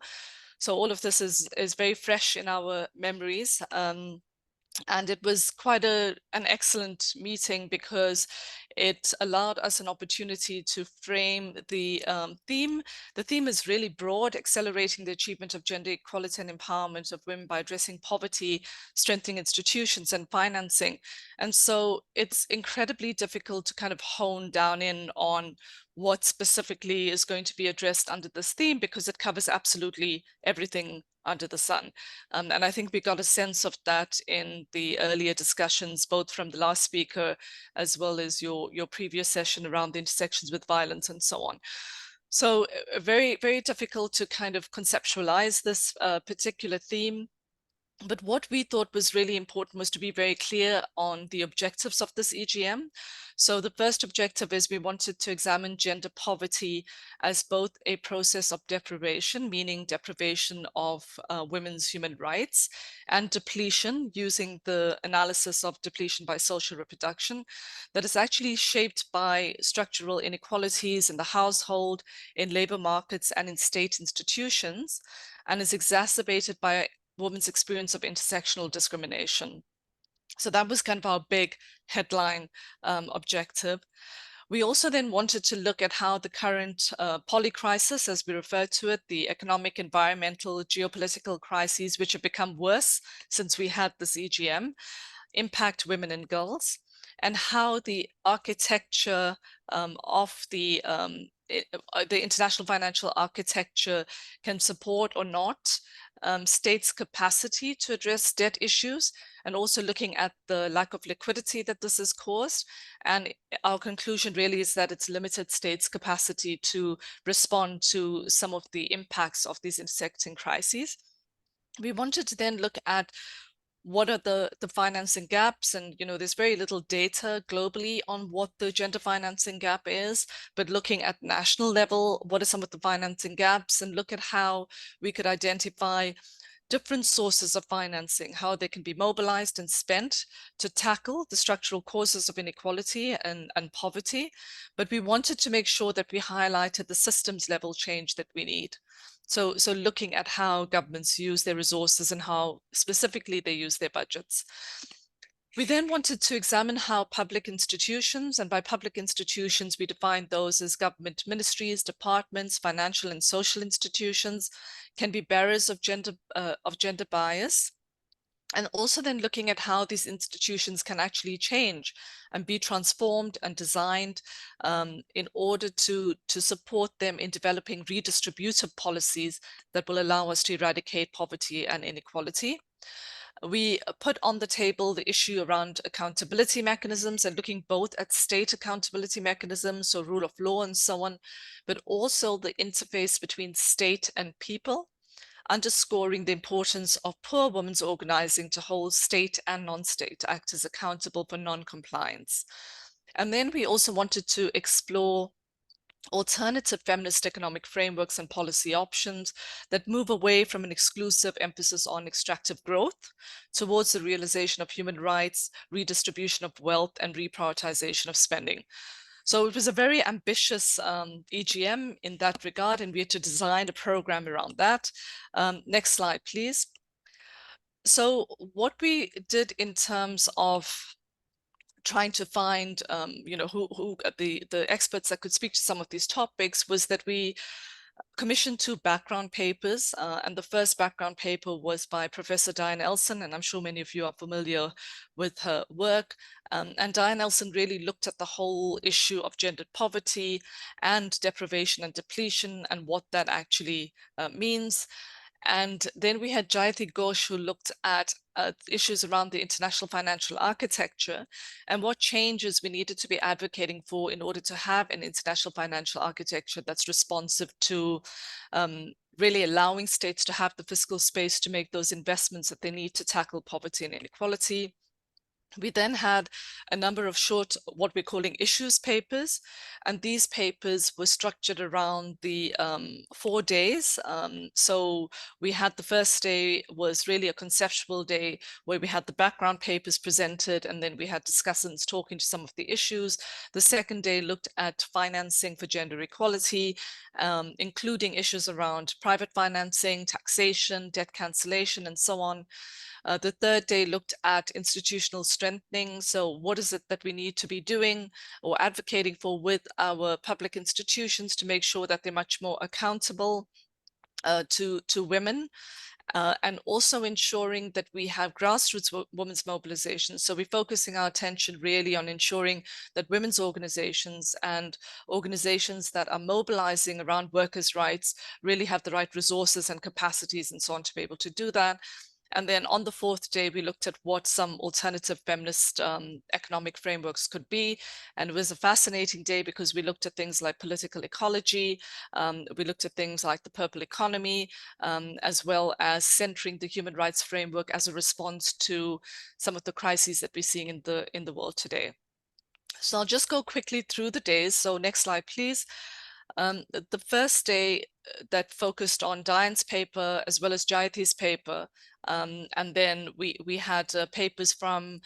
So all of this is very fresh in our memories. And it was quite an excellent meeting because it allowed us an opportunity to frame the theme. The theme is really broad: accelerating the achievement of gender equality and empowerment of women by addressing poverty, strengthening institutions, and financing. And so it's incredibly difficult to kind of hone down in on what specifically is going to be addressed under this theme, because it covers absolutely everything under the sun. And I think we got a sense of that in the earlier discussions, both from the last speaker, as well as your previous session around the intersections with violence and so on. So very, very difficult to kind of conceptualize this particular theme. But what we thought was really important was to be very clear on the objectives of this EGM. So the first objective is we wanted to examine gender poverty as both a process of deprivation, meaning deprivation of women's human rights, and depletion, using the analysis of depletion by social reproduction, that is actually shaped by structural inequalities in the household, in labor markets, and in state institutions, and is exacerbated by women's experience of intersectional discrimination. So that was kind of our big headline objective. We also then wanted to look at how the current polycrisis, as we refer to it, the economic, environmental, geopolitical crises, which have become worse since we had this EGM, impact women and girls, and how the architecture of the international financial architecture can support or not states' capacity to address debt issues, and also looking at the lack of liquidity that this has caused. And our conclusion really is that it's limited states' capacity to respond to some of the impacts of these intersecting crises. We wanted to then look at what are the financing gaps, and there's very little data globally on what the gender financing gap is, but looking at national level, what are some of the financing gaps, and look at how we could identify different sources of financing, how they can be mobilized and spent to tackle the structural causes of inequality and poverty. But we wanted to make sure that we highlighted the systems level change that we need. So looking at how governments use their resources and how specifically they use their budgets. We then wanted to examine how public institutions, and by public institutions, we define those as government ministries, departments, financial and social institutions, can be bearers of gender bias. And also then looking at how these institutions can actually change and be transformed and designed in order to support them in developing redistributive policies that will allow us to eradicate poverty and inequality. We put on the table the issue around accountability mechanisms, and looking both at state accountability mechanisms, so rule of law and so on, but also the interface between state and people, underscoring the importance of poor women's organizing to hold state and non-state actors accountable for non-compliance. And then we also wanted to explore alternative feminist economic frameworks and policy options that move away from an exclusive emphasis on extractive growth towards the realization of human rights, redistribution of wealth, and reprioritization of spending. So it was a very ambitious EGM in that regard, and we had to design a program around that. Next slide, please. So what we did in terms of trying to find, who the experts that could speak to some of these topics, was that we commissioned 2 background papers, and the first background paper was by Professor Diane Elson, and I'm sure many of you are familiar with her work. And Diane Elson really looked at the whole issue of gendered poverty and deprivation and depletion and what that actually means. And then we had Jayati Ghosh, who looked at issues around the international financial architecture and what changes we needed to be advocating for in order to have an international financial architecture that's responsive to really allowing states to have the fiscal space to make those investments that they need to tackle poverty and inequality. We then had a number of short, what we're calling issues papers, and these papers were structured around the 4 days. So we had the first day was really a conceptual day where we had the background papers presented, and then we had discussants talking to some of the issues. The second day looked at financing for gender equality, including issues around private financing, taxation, debt cancellation, and so on. The third day looked at institutional strengthening. So what is it that we need to be doing or advocating for with our public institutions to make sure that they're much more accountable to women? and also ensuring that we have grassroots women's mobilization. So we're focusing our attention really on ensuring that women's organizations and organizations that are mobilizing around workers' rights really have the right resources and capacities and so on to be able to do that. And then on the fourth day, we looked at what some alternative feminist economic frameworks could be. And it was a fascinating day because we looked at things like political ecology. We looked at things like the purple economy, as well as centering the human rights framework as a response to some of the crises that we're seeing in the world today. So I'll just go quickly through the days. So next slide, please. The first day that focused on Diane's paper as well as Jayati's paper. And then we had papers from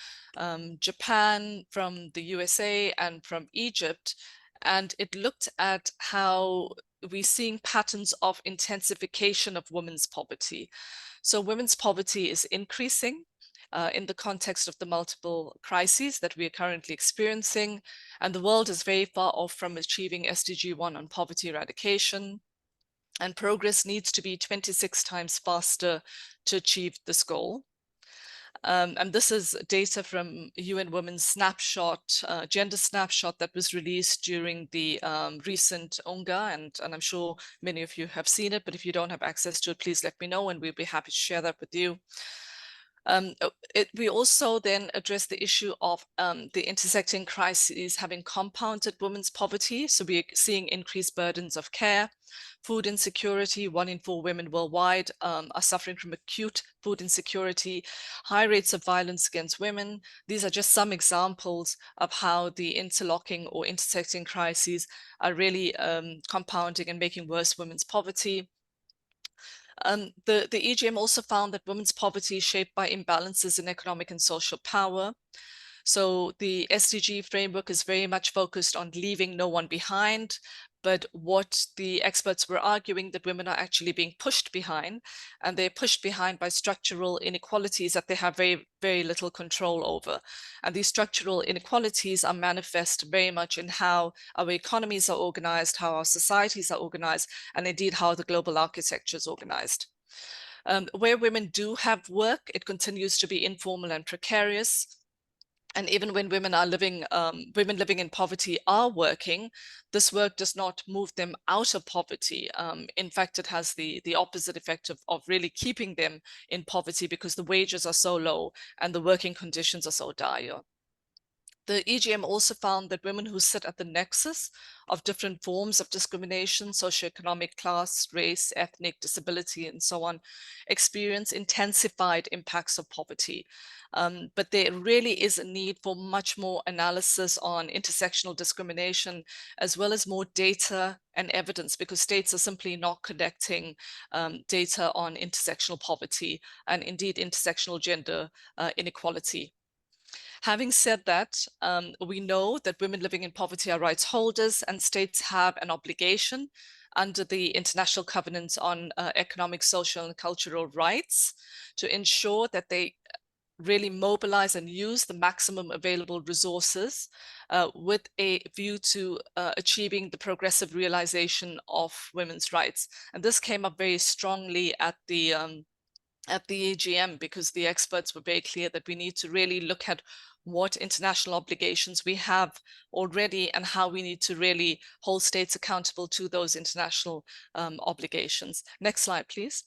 Japan, from the USA, and from Egypt. And it looked at how we're seeing patterns of intensification of women's poverty. So women's poverty is increasing in the context of the multiple crises that we are currently experiencing. And the world is very far off from achieving SDG 1 on poverty eradication. And progress needs to be 26 times faster to achieve this goal. And this is data from UN Women's snapshot, gender snapshot that was released during the recent UNGA, and I'm sure many of you have seen it, but if you don't have access to it, please let me know and we'll be happy to share that with you. We also then address the issue of the intersecting crises having compounded women's poverty. So we're seeing increased burdens of care, food insecurity. 1 in 4 women worldwide are suffering from acute food insecurity, high rates of violence against women. These are just some examples of how the interlocking or intersecting crises are really compounding and making worse women's poverty. The EGM also found that women's poverty is shaped by imbalances in economic and social power. So the SDG framework is very much focused on leaving no one behind, but what the experts were arguing that women are actually being pushed behind, and they're pushed behind by structural inequalities that they have very, very little control over. And these structural inequalities are manifest very much in how our economies are organized, how our societies are organized, and indeed how the global architecture is organized. Where women do have work, it continues to be informal and precarious. And even when women are living in poverty are working, this work does not move them out of poverty. In fact, it has the opposite effect of really keeping them in poverty because the wages are so low and the working conditions are so dire. The EGM also found that women who sit at the nexus of different forms of discrimination, socioeconomic, class, race, ethnic, disability, and so on, experience intensified impacts of poverty. But there really is a need for much more analysis on intersectional discrimination, as well as more data and evidence, because states are simply not collecting data on intersectional poverty and indeed intersectional gender inequality. Having said that, we know that women living in poverty are rights holders, and states have an obligation under the International Covenant on Economic, Social, and Cultural Rights to ensure that they really mobilize and use the maximum available resources with a view to achieving the progressive realization of women's rights. And this came up very strongly at the AGM, because the experts were very clear that we need to really look at what international obligations we have already and how we need to really hold states accountable to those international obligations. Next slide, please.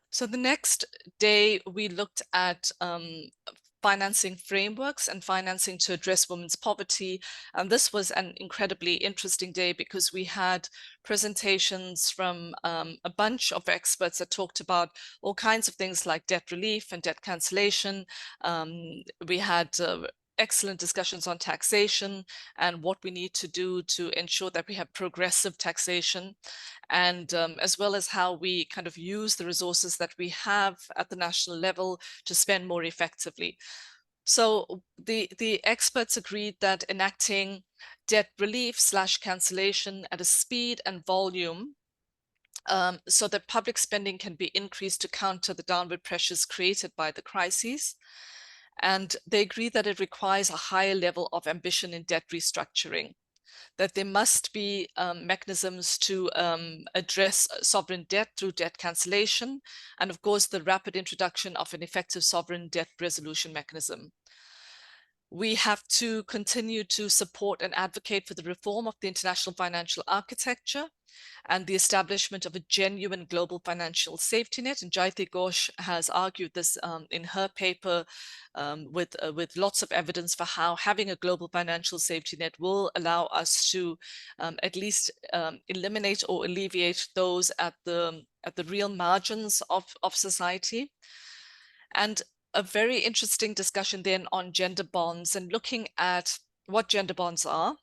So the next day we looked at financing frameworks and financing to address women's poverty. And this was an incredibly interesting day because we had presentations from a bunch of experts that talked about all kinds of things like debt relief and debt cancellation. We had excellent discussions on taxation and what we need to do to ensure that we have progressive taxation, and as well as how we kind of use the resources that we have at the national level to spend more effectively. So the experts agreed that enacting debt relief / cancellation at a speed and volume so that public spending can be increased to counter the downward pressures created by the crises. And they agree that it requires a higher level of ambition in debt restructuring. that there must be mechanisms to address sovereign debt through debt cancellation, and of course, the rapid introduction of an effective sovereign debt resolution mechanism. We have to continue to support and advocate for the reform of the international financial architecture and the establishment of a genuine global financial safety net. And Jayati Ghosh has argued this in her paper with lots of evidence for how having a global financial safety net will allow us to at least eliminate or alleviate those at the real margins of society. And a very interesting discussion then on gender bonds and looking at what gender bonds are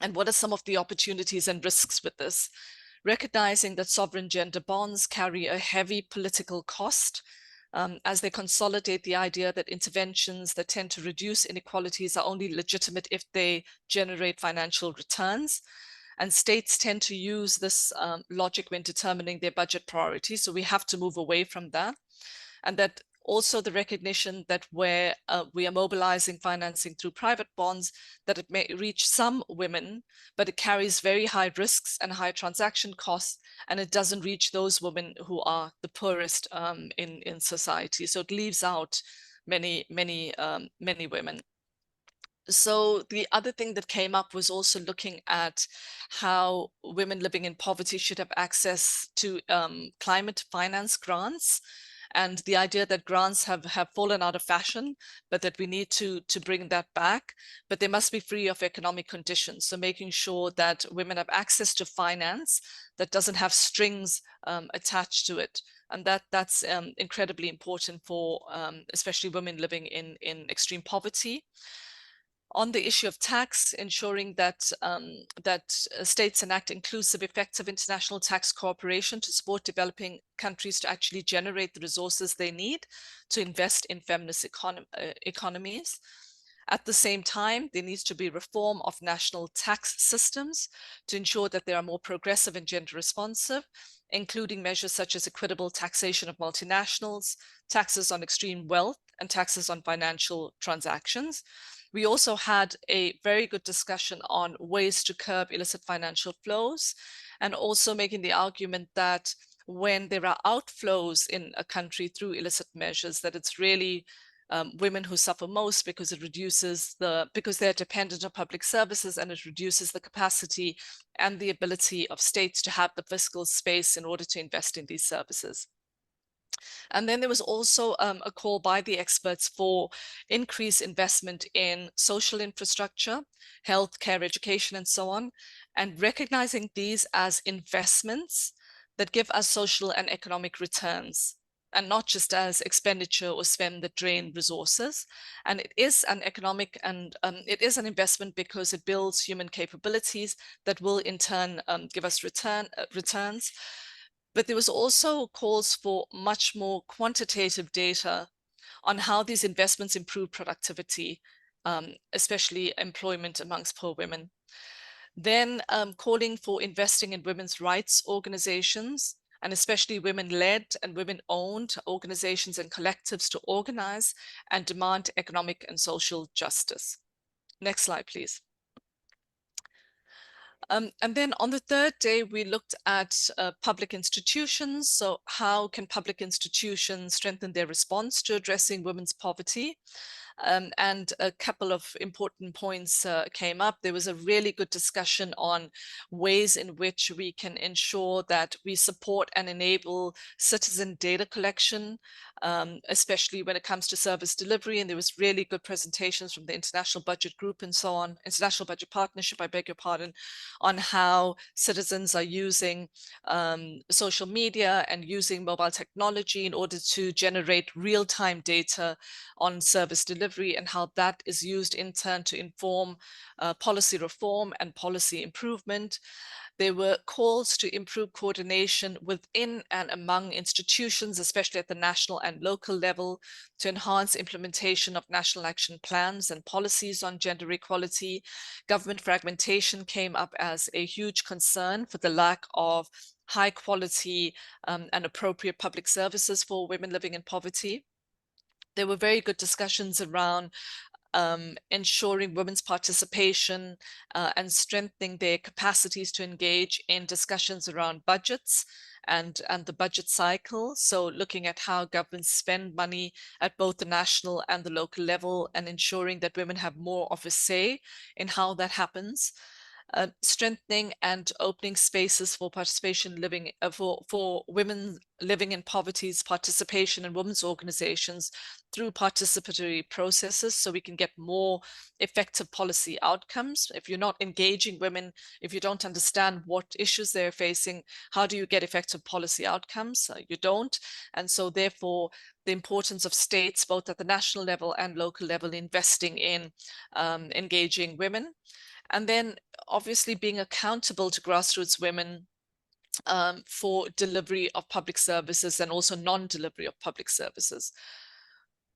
and what are some of the opportunities and risks with this, recognizing that sovereign gender bonds carry a heavy political cost as they consolidate the idea that interventions that tend to reduce inequalities are only legitimate if they generate financial returns. And states tend to use this logic when determining their budget priorities. So we have to move away from that. And that also the recognition that where we are mobilizing financing through private bonds, that it may reach some women, but it carries very high risks and high transaction costs, and it doesn't reach those women who are the poorest in society. So it leaves out many women. So the other thing that came up was also looking at how women living in poverty should have access to climate finance grants, and the idea that grants have fallen out of fashion, but that we need to bring that back, but they must be free of economic conditions. So making sure that women have access to finance that doesn't have strings attached to it. And that's incredibly important for especially women living in extreme poverty. On the issue of tax, ensuring that states enact inclusive, effective international tax cooperation to support developing countries to actually generate the resources they need to invest in feminist economies. At the same time, there needs to be reform of national tax systems to ensure that they are more progressive and gender responsive, including measures such as equitable taxation of multinationals, taxes on extreme wealth, and taxes on financial transactions. We also had a very good discussion on ways to curb illicit financial flows, and also making the argument that when there are outflows in a country through illicit measures, that it's really women who suffer most because it reduces because they're dependent on public services, and it reduces the capacity and the ability of states to have the fiscal space in order to invest in these services. And then there was also a call by the experts for increased investment in social infrastructure, healthcare, education, and so on, and recognizing these as investments that give us social and economic returns, and not just as expenditure or spend that drain resources. And it is an economic and it is an investment because it builds human capabilities that will in turn give us returns. But there was also calls for much more quantitative data on how these investments improve productivity, especially employment amongst poor women. Then calling for investing in women's rights organizations, and especially women-led and women-owned organizations and collectives to organize and demand economic and social justice. Next slide, please. And then on the third day, we looked at public institutions. So how can public institutions strengthen their response to addressing women's poverty? And a couple of important points came up. There was a really good discussion on ways in which we can ensure that we support and enable citizen data collection, especially when it comes to service delivery. And there was really good presentations from the International Budget Group and so on, International Budget Partnership, I beg your pardon, on how citizens are using social media and using mobile technology in order to generate real-time data on service delivery, and how that is used in turn to inform policy reform and policy improvement. There were calls to improve coordination within and among institutions, especially at the national and local level, to enhance implementation of national action plans and policies on gender equality. Government fragmentation came up as a huge concern for the lack of high quality and appropriate public services for women living in poverty. There were very good discussions around ensuring women's participation and strengthening their capacities to engage in discussions around budgets and the budget cycle. So looking at how governments spend money at both the national and the local level, and ensuring that women have more of a say in how that happens. Strengthening and opening spaces for participation living for women living in poverty's participation in women's organizations through participatory processes, so we can get more effective policy outcomes. If you're not engaging women, if you don't understand what issues they're facing, how do you get effective policy outcomes? You don't. And so therefore the importance of states, both at the national level and local level, investing in engaging women. And then obviously being accountable to grassroots women for delivery of public services and also non-delivery of public services.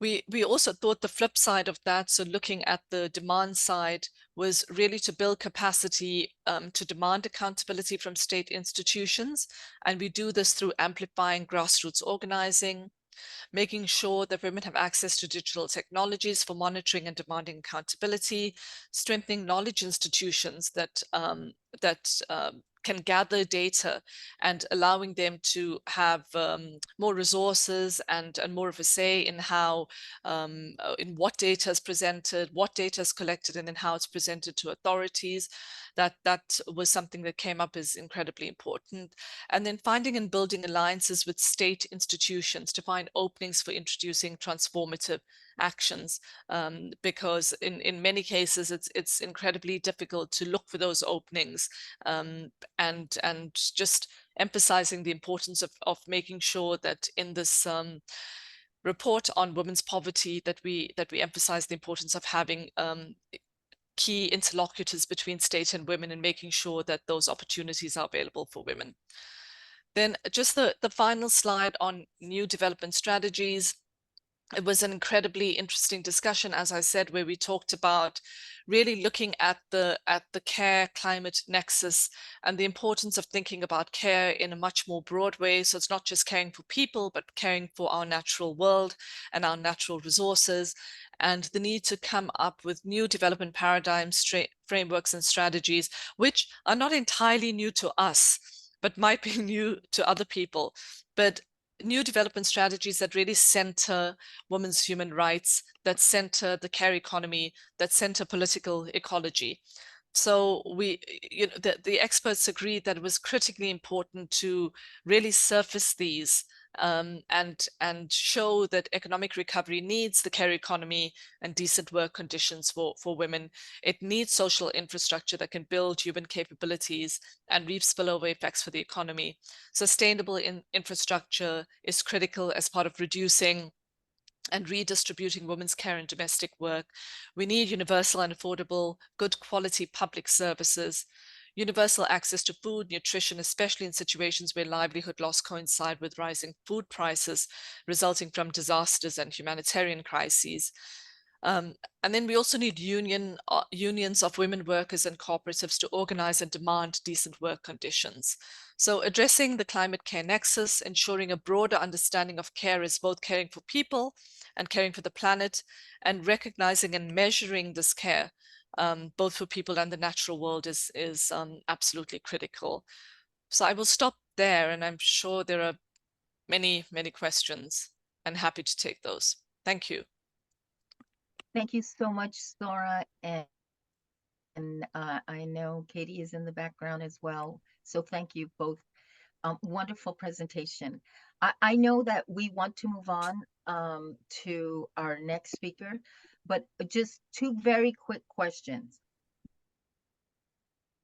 We also thought the flip side of that, so looking at the demand side, was really to build capacity to demand accountability from state institutions. And we do this through amplifying grassroots organizing, making sure that women have access to digital technologies for monitoring and demanding accountability, strengthening knowledge institutions that can gather data and allowing them to have more resources and more of a say in how, in what data is presented, what data is collected, and then how it's presented to authorities. That was something that came up as incredibly important. And then finding and building alliances with state institutions to find openings for introducing transformative actions, because in many cases it's incredibly difficult to look for those openings, and just emphasizing the importance of making sure that in this report on women's poverty that we emphasize the importance of having key interlocutors between state and women and making sure that those opportunities are available for women. Then just the final slide on new development strategies. It was an incredibly interesting discussion, as I said, where we talked about really looking at the care climate nexus and the importance of thinking about care in a much more broad way. So it's not just caring for people, but caring for our natural world and our natural resources, and the need to come up with new development paradigms, frameworks, and strategies, which are not entirely new to us, but might be new to other people. But new development strategies that really center women's human rights, that center the care economy, that center political ecology. So the experts agreed that it was critically important to really surface these and show that economic recovery needs the care economy and decent work conditions for women. It needs social infrastructure that can build human capabilities and reap spillover effects for the economy. Sustainable infrastructure is critical as part of reducing and redistributing women's care and domestic work. We need universal and affordable, good quality public services, universal access to food, nutrition, especially in situations where livelihood loss coincide with rising food prices resulting from disasters and humanitarian crises. And then we also need unions of women workers and cooperatives to organize and demand decent work conditions. So addressing the climate care nexus, ensuring a broader understanding of care as both caring for people and caring for the planet, and recognizing and measuring this care, both for people and the natural world, is absolutely critical. So I will stop there, and I'm sure there are many, many questions, and happy to take those. Thank you. Thank you so much, Sora. And I know Katie is in the background as well. So thank you both. Wonderful presentation. I know that we want to move on to our next speaker, but just two very quick questions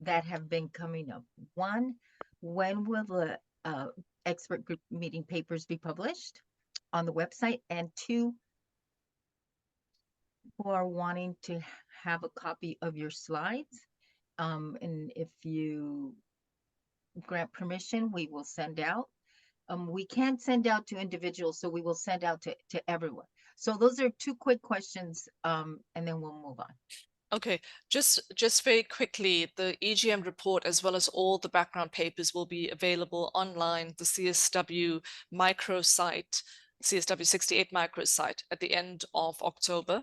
that have been coming up. One, when will the expert group meeting papers be published on the website? And two, who are wanting to have a copy of your slides. And if you grant permission, we will send out. We can't send out to individuals, so we will send out to everyone. So those are two quick questions, and then we'll move on. Okay, just very quickly, the EGM report as well as all the background papers will be available online, the CSW microsite, CSW 68 microsite at the end of October.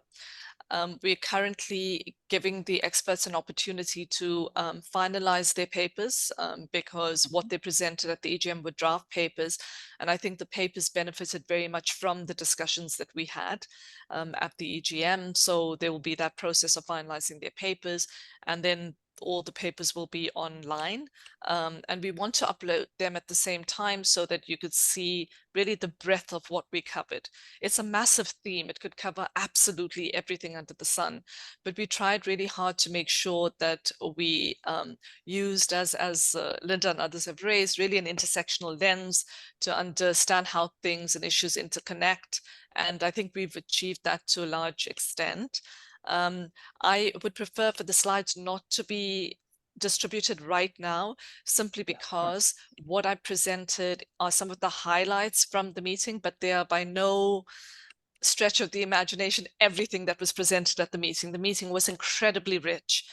We're currently giving the experts an opportunity to finalize their papers because what they presented at the EGM were draft papers. And I think the papers benefited very much from the discussions that we had at the EGM. So there will be that process of finalizing their papers, and then all the papers will be online. And we want to upload them at the same time so that you could see really the breadth of what we covered. It's a massive theme. It could cover absolutely everything under the sun, but we tried really hard to make sure that we used, as Linda and others have raised, really an intersectional lens to understand how things and issues interconnect. And I think we've achieved that to a large extent. I would prefer for the slides not to be distributed right now, simply because what I presented are some of the highlights from the meeting, but they are by no stretch of the imagination everything that was presented at the meeting. The meeting was incredibly rich,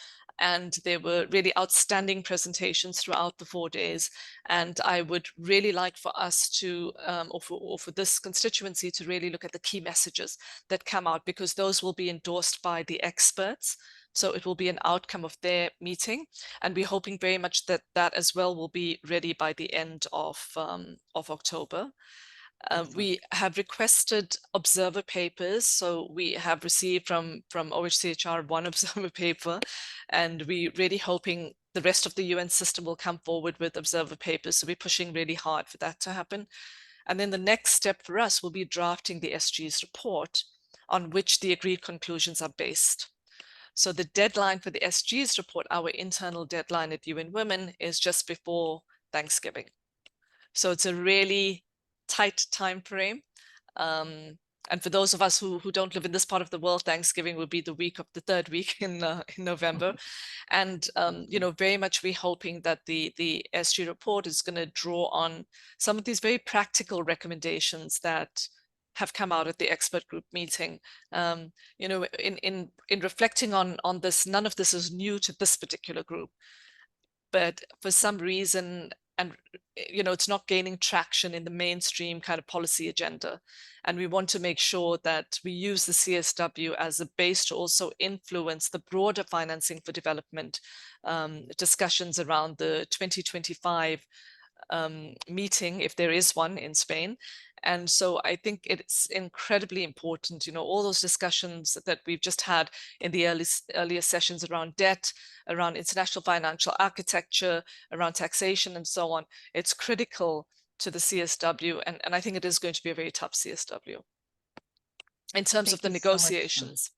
and there were really outstanding presentations throughout the 4 days. And I would really like for us to, or for this constituency to really look at the key messages that come out, because those will be endorsed by the experts. So it will be an outcome of their meeting. And we're hoping very much that that as well will be ready by the end of October. We have requested observer papers, so we have received from OHCHR one observer paper, and we're really hoping the rest of the UN system will come forward with observer papers. So we're pushing really hard for that to happen. And then the next step for us will be drafting the SG's report on which the agreed conclusions are based. So the deadline for the SG's report, our internal deadline at UN Women, is just before Thanksgiving. So it's a really tight time frame. And for those of us who don't live in this part of the world, Thanksgiving will be the third week in November. And, you know, very much we're hoping that the SG report is going to draw on some of these very practical recommendations that have come out at the expert group meeting. You know, in reflecting on this, none of this is new to this particular group, but for some reason, and you know, it's not gaining traction in the mainstream kind of policy agenda. And we want to make sure that we use the CSW as a base to also influence the broader financing for development discussions around the 2025 meeting, if there is one in Spain. And so I think it's incredibly important, you know, all those discussions that we've just had in the earlier sessions around debt, around international financial architecture, around taxation and so on. It's critical to the CSW, and I think it is going to be a very tough CSW in terms of the negotiations.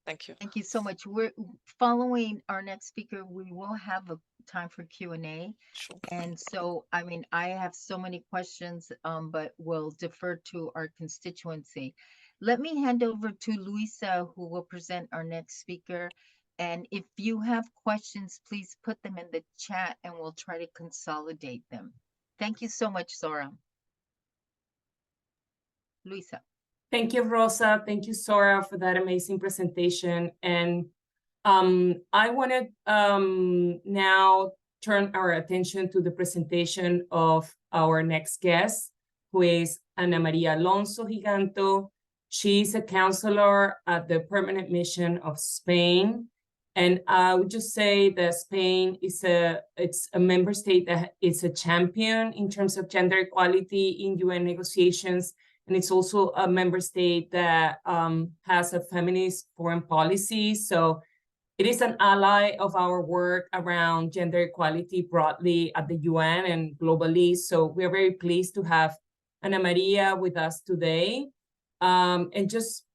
Thank you. Thank you so much. We're following our next speaker. We will have a time for Q&A. Sure. And so, I mean, I have so many questions, but we'll defer to our constituency. Let me hand over to Luisa, who will present our next speaker. And if you have questions, please put them in the chat and we'll try to consolidate them. Thank you so much, Sora. Luisa. Thank you, Rosa. Thank you, Sora, for that amazing presentation. And I want to now turn our attention to the presentation of our next guest, who is Ana Maria Alonso Giganto. She's a counselor at the Permanent Mission of Spain. And I would just say that Spain is it's a member state that is a champion in terms of gender equality in UN negotiations. And it's also a member state that has a feminist foreign policy. So it is an ally of our work around gender equality broadly at the UN and globally. So we're very pleased to have Ana Maria with us today. And just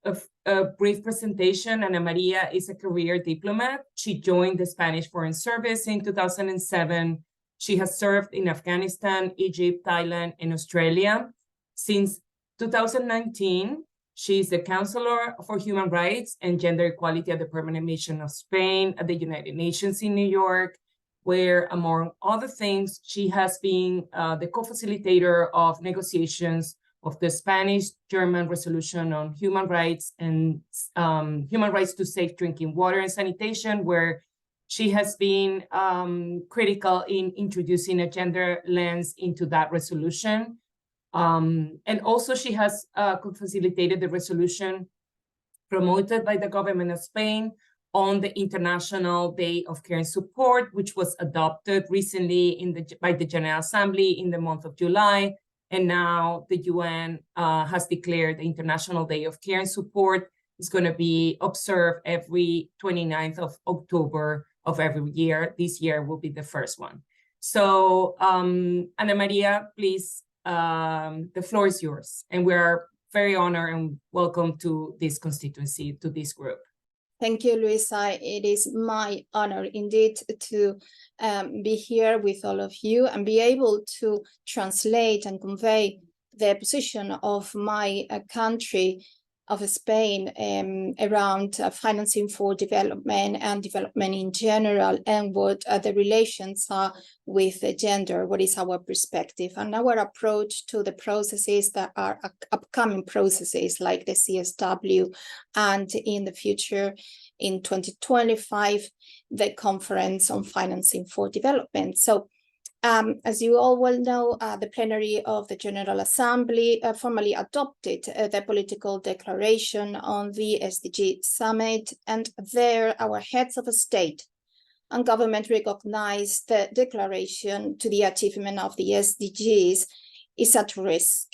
a brief presentation, Ana Maria is a career diplomat. She joined the Spanish Foreign Service in 2007. She has served in Afghanistan, Egypt, Thailand, and Australia. Since 2019, she is the Counselor for Human Rights and Gender Equality at the Permanent Mission of Spain at the United Nations in New York, where, among other things, she has been the co-facilitator of negotiations of the Spanish-German resolution on human rights and human rights to safe drinking water and sanitation, where she has been critical in introducing a gender lens into that resolution. And also she has co-facilitated the resolution promoted by the government of Spain on the International Day of Care and Support, which was adopted recently by the General Assembly in the month of July. And now the UN has declared the International Day of Care and Support is going to be observed every 29th of October of every year. This year will be the first one. So Ana Maria, please, the floor is yours. And we are very honored and welcome to this constituency, to this group. Thank you, Luisa. It is my honor indeed to be here with all of you and be able to translate and convey the position of my country, of Spain, around financing for development and development in general, and what the relations are with the gender, what is our perspective and our approach to the processes that are upcoming processes like the CSW, and in the future, in 2025, the Conference on Financing for Development. So, as you all well know, the plenary of the General Assembly formally adopted the political declaration on the SDG summit, and there our heads of state and government recognized the declaration to the achievement of the SDGs is at risk,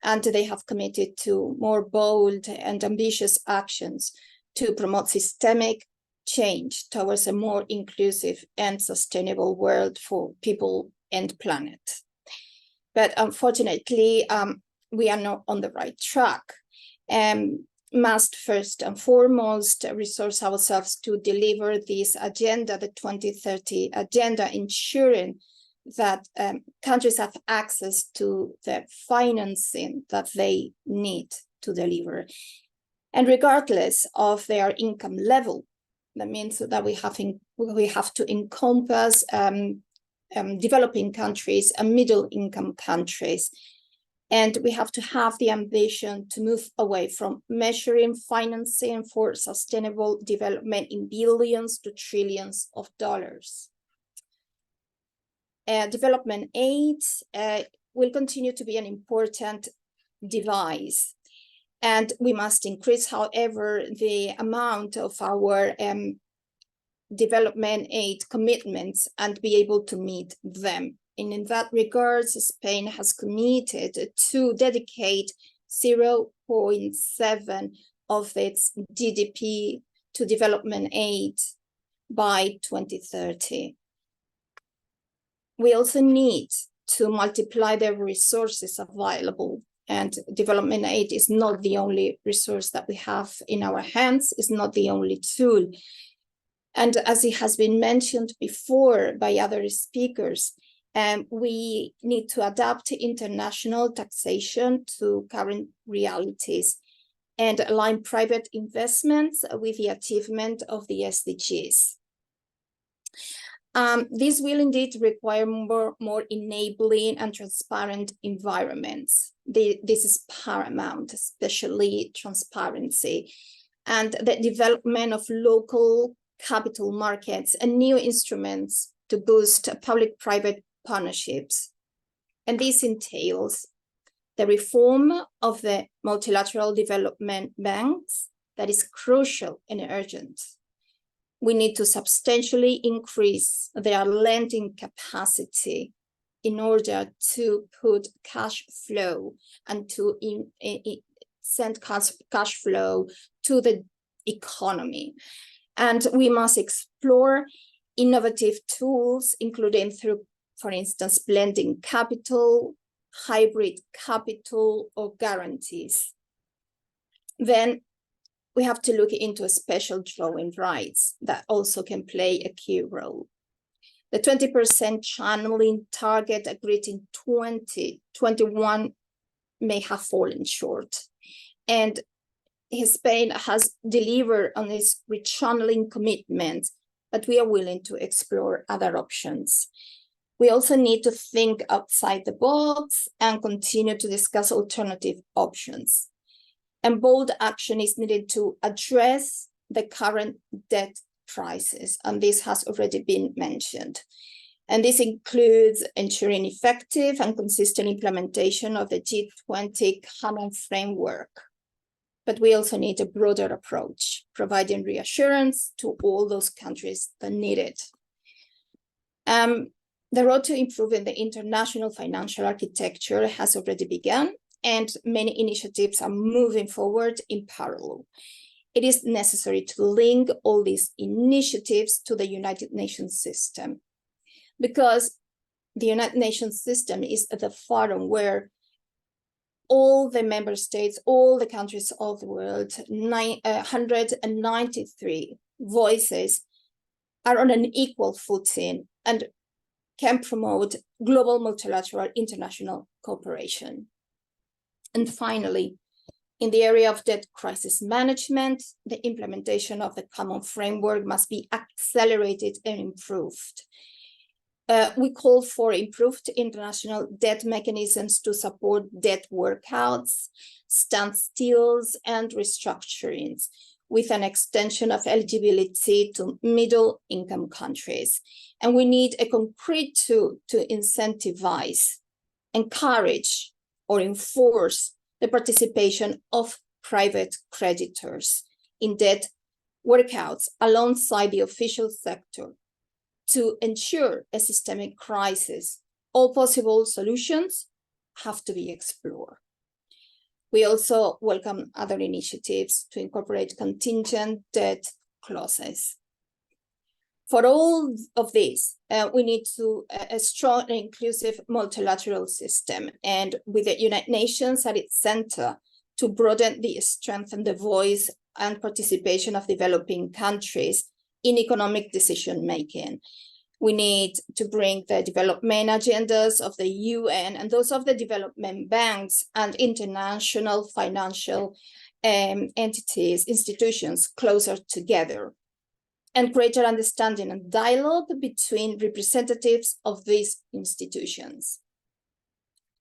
and they have committed to more bold and ambitious actions to promote systemic change towards a more inclusive and sustainable world for people and planet. But unfortunately, we are not on the right track. Must first and foremost resource ourselves to deliver this agenda, the 2030 agenda, ensuring that countries have access to the financing that they need to deliver. And regardless of their income level, that means that we have to encompass developing countries and middle income countries. And we have to have the ambition to move away from measuring financing for sustainable development in billions to trillions of dollars. Development aid will continue to be an important device. And we must increase, however, the amount of our development aid commitments and be able to meet them. And in that regard, Spain has committed to dedicate 0.7 of its GDP to development aid by 2030. We also need to multiply the resources available. And development aid is not the only resource that we have in our hands, it's not the only tool. And as it has been mentioned before by other speakers, we need to adapt international taxation to current realities and align private investments with the achievement of the SDGs. This will indeed require more enabling and transparent environments. This is paramount, especially transparency, and the development of local capital markets and new instruments to boost public-private partnerships. And this entails the reform of the multilateral development banks that is crucial and urgent. We need to substantially increase their lending capacity in order to put cash flow and to send cash flow to the economy. And we must explore innovative tools, including through, for instance, blending capital, hybrid capital, or guarantees. Then we have to look into special drawing rights that also can play a key role. The 20% channeling target agreed in 2021 may have fallen short. And Spain has delivered on its rechanneling commitment, but we are willing to explore other options. We also need to think outside the box and continue to discuss alternative options. And bold action is needed to address the current debt crisis, and this has already been mentioned. And this includes ensuring effective and consistent implementation of the G20 common framework. but we also need a broader approach, providing reassurance to all those countries that need it. The road to improving the international financial architecture has already begun, and many initiatives are moving forward in parallel. It is necessary to link all these initiatives to the United Nations system, because the United Nations system is the forum where all the member states, all the countries of the world, 193 voices are on an equal footing and can promote global multilateral international cooperation. And finally, in the area of debt crisis management, the implementation of the common framework must be accelerated and improved. We call for improved international debt mechanisms to support debt workouts, standstills, and restructurings, with an extension of eligibility to middle-income countries. And we need a concrete tool to incentivize, encourage, or enforce the participation of private creditors in debt workouts alongside the official sector to ensure a systemic crisis. All possible solutions have to be explored. We also welcome other initiatives to incorporate contingent debt clauses. For all of this, we need a strong and inclusive multilateral system, and with the United Nations at its center to broaden the strength and the voice and participation of developing countries in economic decision-making. We need to bring the development agendas of the UN and those of the development banks and international financial entities, institutions closer together, and greater understanding and dialogue between representatives of these institutions.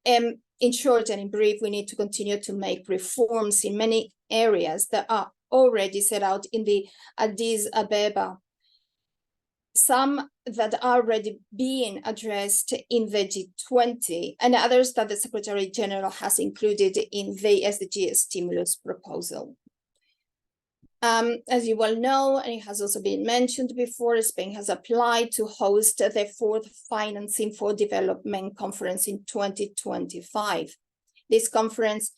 In short and in brief, we need to continue to make reforms in many areas that are already set out in the Addis Ababa, some that are already being addressed in the G20, and others that the Secretary General has included in the SDG stimulus proposal. As you well know, and it has also been mentioned before, Spain has applied to host the 4th Financing for Development Conference in 2025. This conference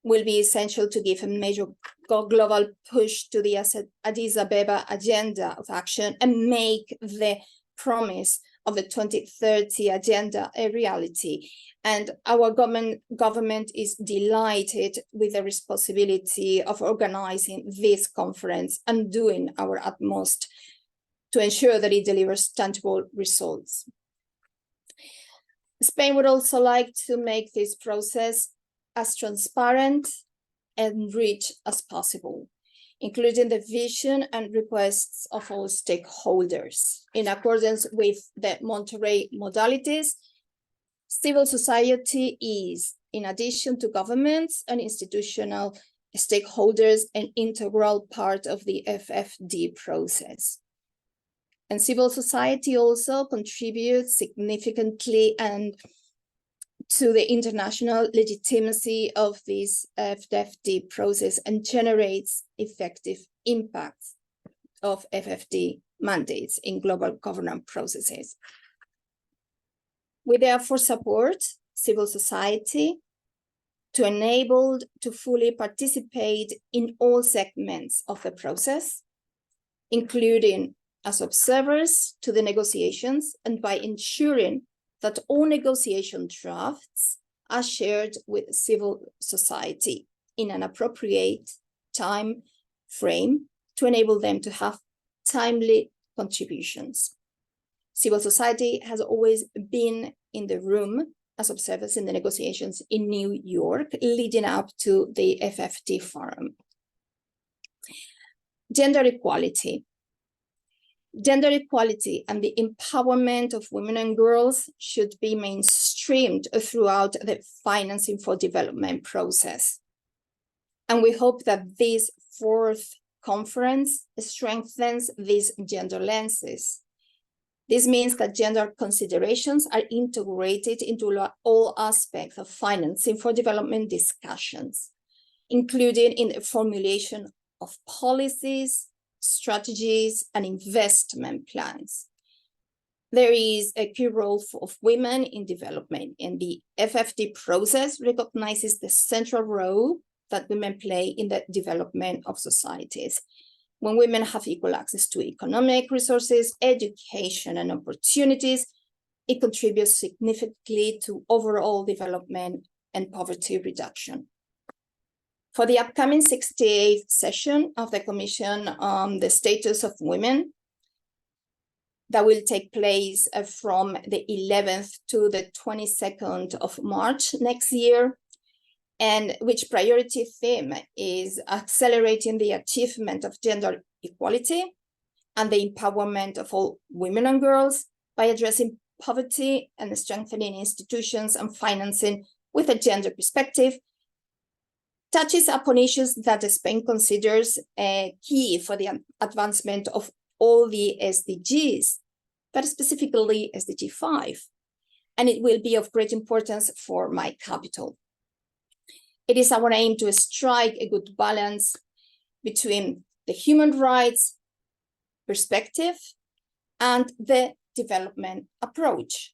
will be essential to give a major global push to the Addis Ababa agenda of action and make the promise of the 2030 agenda a reality. And our government is delighted with the responsibility of organizing this conference and doing our utmost to ensure that it delivers tangible results. Spain would also like to make this process as transparent and rich as possible, including the vision and requests of all stakeholders. In accordance with the Monterrey modalities, civil society is, in addition to governments and institutional stakeholders, an integral part of the FFD process. And civil society also contributes significantly and to the international legitimacy of this FFD process and generates effective impacts of FFD mandates in global governance processes. We therefore support civil society to enable to fully participate in all segments of the process, including as observers to the negotiations, and by ensuring that all negotiation drafts are shared with civil society in an appropriate time frame to enable them to have timely contributions. Civil society has always been in the room as observers in the negotiations in New York leading up to the FFD forum. Gender equality. Gender equality and the empowerment of women and girls should be mainstreamed throughout the financing for development process. And we hope that this 4th conference strengthens these gender lenses. This means that gender considerations are integrated into all aspects of financing for development discussions. including in the formulation of policies, strategies, and investment plans. There is a key role of women in development, and the FFD process recognizes the central role that women play in the development of societies. When women have equal access to economic resources, education, and opportunities, it contributes significantly to overall development and poverty reduction. For the upcoming 68th session of the Commission on the Status of Women, that will take place from the 11th to the 22nd of March next year, and which priority theme is accelerating the achievement of gender equality and the empowerment of all women and girls by addressing poverty and strengthening institutions and financing with a gender perspective, touches upon issues that Spain considers key for the advancement of all the SDGs, but specifically SDG 5, and it will be of great importance for my capital. It is our aim to strike a good balance between the human rights perspective and the development approach.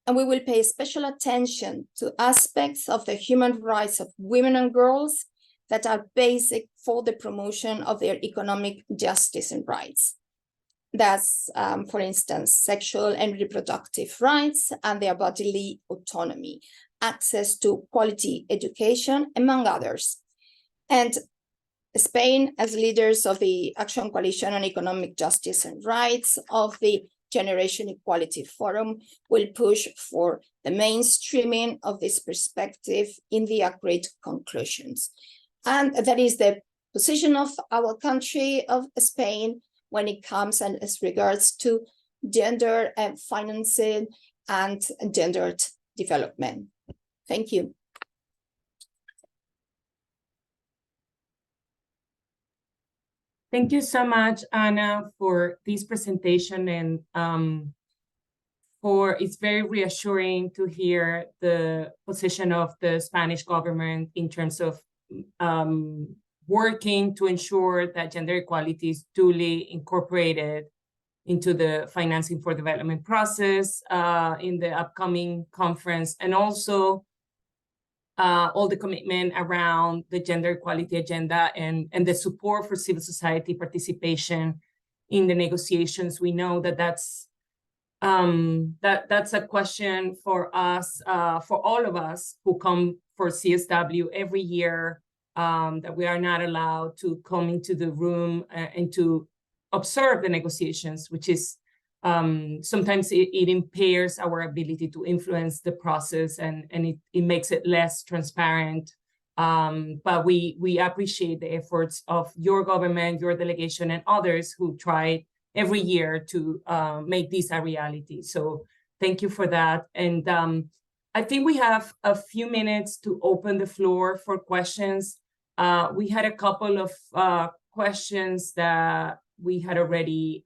And we will pay special attention to aspects of the human rights of women and girls that are basic for the promotion of their economic justice and rights. That's, for instance, sexual and reproductive rights and their bodily autonomy, access to quality education, among others. And Spain, as leaders of the Action Coalition on Economic Justice and Rights of the Generation Equality Forum, will push for the mainstreaming of this perspective in the agreed conclusions. And that is the position of our country, of Spain, when it comes and as regards to gender and financing and gendered development. Thank you. Thank you so much, Anna, for this presentation, and it's very reassuring to hear the position of the Spanish government in terms of working to ensure that gender equality is duly incorporated into the financing for development process in the upcoming conference, and also all the commitment around the gender equality agenda and the support for civil society participation in the negotiations. We know that that's a question for us, for all of us who come for CSW every year, that we are not allowed to come into the room and to observe the negotiations, which is sometimes it impairs our ability to influence the process, and it makes it less transparent. But we appreciate the efforts of your government, your delegation, and others who try every year to make this a reality. So thank you for that. And I think we have a few minutes to open the floor for questions. We had a couple of questions that we had already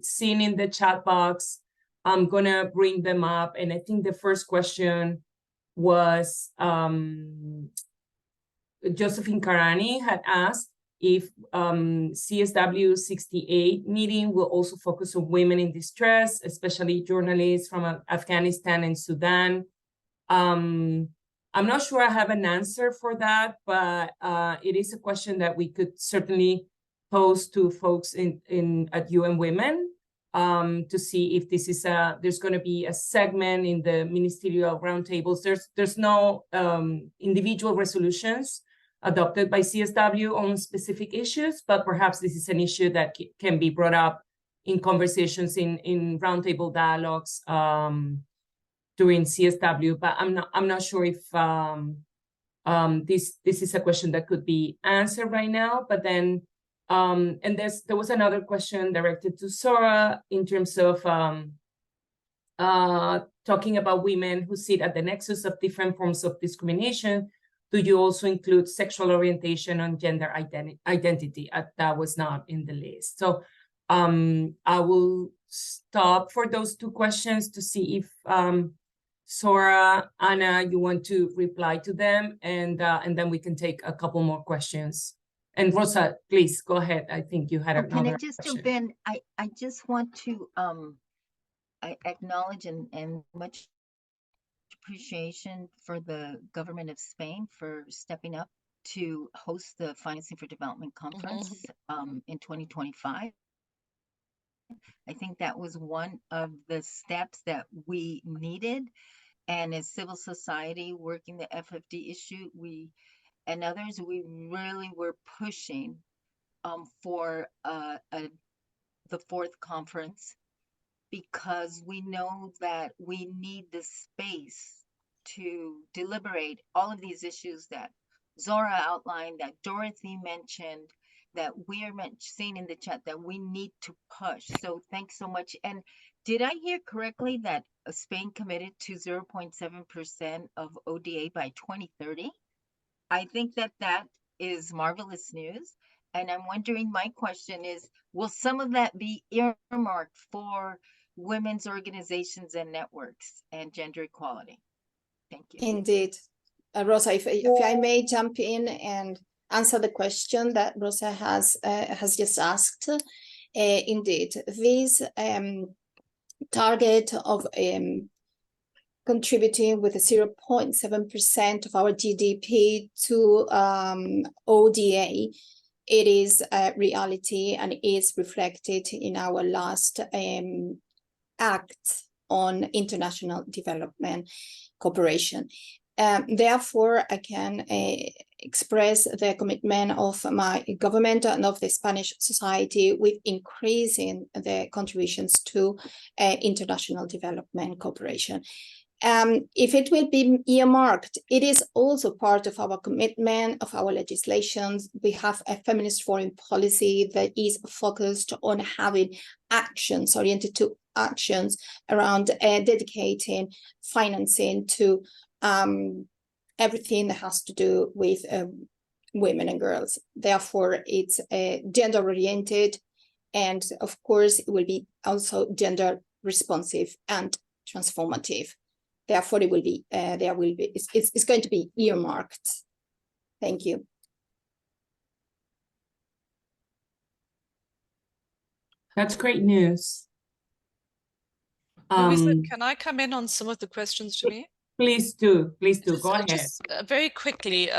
seen in the chat box. I'm gonna bring them up, and I think the first question was Josephine Karani had asked if CSW 68 meeting will also focus on women in distress, especially journalists from Afghanistan and Sudan. I'm not sure I have an answer for that, but it is a question that we could certainly pose to folks at UN Women to see if this is there's going to be a segment in the ministerial roundtables. There's no individual resolutions adopted by CSW on specific issues, but perhaps this is an issue that can be brought up in conversations in roundtable dialogues during CSW. But I'm not sure if this is a question that could be answered right now. But then and there was another question directed to Sora in terms of talking about women who sit at the nexus of different forms of discrimination. Do you also include sexual orientation and gender identity? That was not in the list. So I will stop for those two questions to see if Sora, Anna, you want to reply to them, and then we can take a couple more questions. And Rosa, please go ahead. I think you had Oh, can I another just question. jump in? I just want to I acknowledge and much appreciation for the government of Spain for stepping up to host the Financing for Development Conference in 2025. I think that was one of the steps that we needed. And as civil society working the FFD issue, we and others, we really were pushing for the fourth conference, because we know that we need the space to deliberate all of these issues that Zora outlined, that Dorothy mentioned, that we are seeing in the chat, that we need to push. So thanks so much. And did I hear correctly that Spain committed to 0.7% of ODA by 2030? I think that that is marvelous news. And I'm wondering, my question is, will some of that be earmarked for women's organizations and networks and gender equality? Thank you. Indeed. Rosa, if I may jump in and answer the question that Rosa has just asked. Indeed, this target of contributing with a 0.7% of our GDP to ODA, it is a reality and is reflected in our last act on international development cooperation. Therefore, I can express the commitment of my government and of the Spanish society with increasing the contributions to international development cooperation. If it will be earmarked, it is also part of our commitment, of our legislations. We have a feminist foreign policy that is focused on having actions, oriented to actions around dedicating financing to everything that has to do with women and girls. Therefore, it's gender oriented, and of course, it will be also gender responsive and transformative. Therefore, it will be it's going to be earmarked. Thank you. That's great news. Louisa, can I come in on some of the questions to me? Please do. Go ahead. Just very quickly,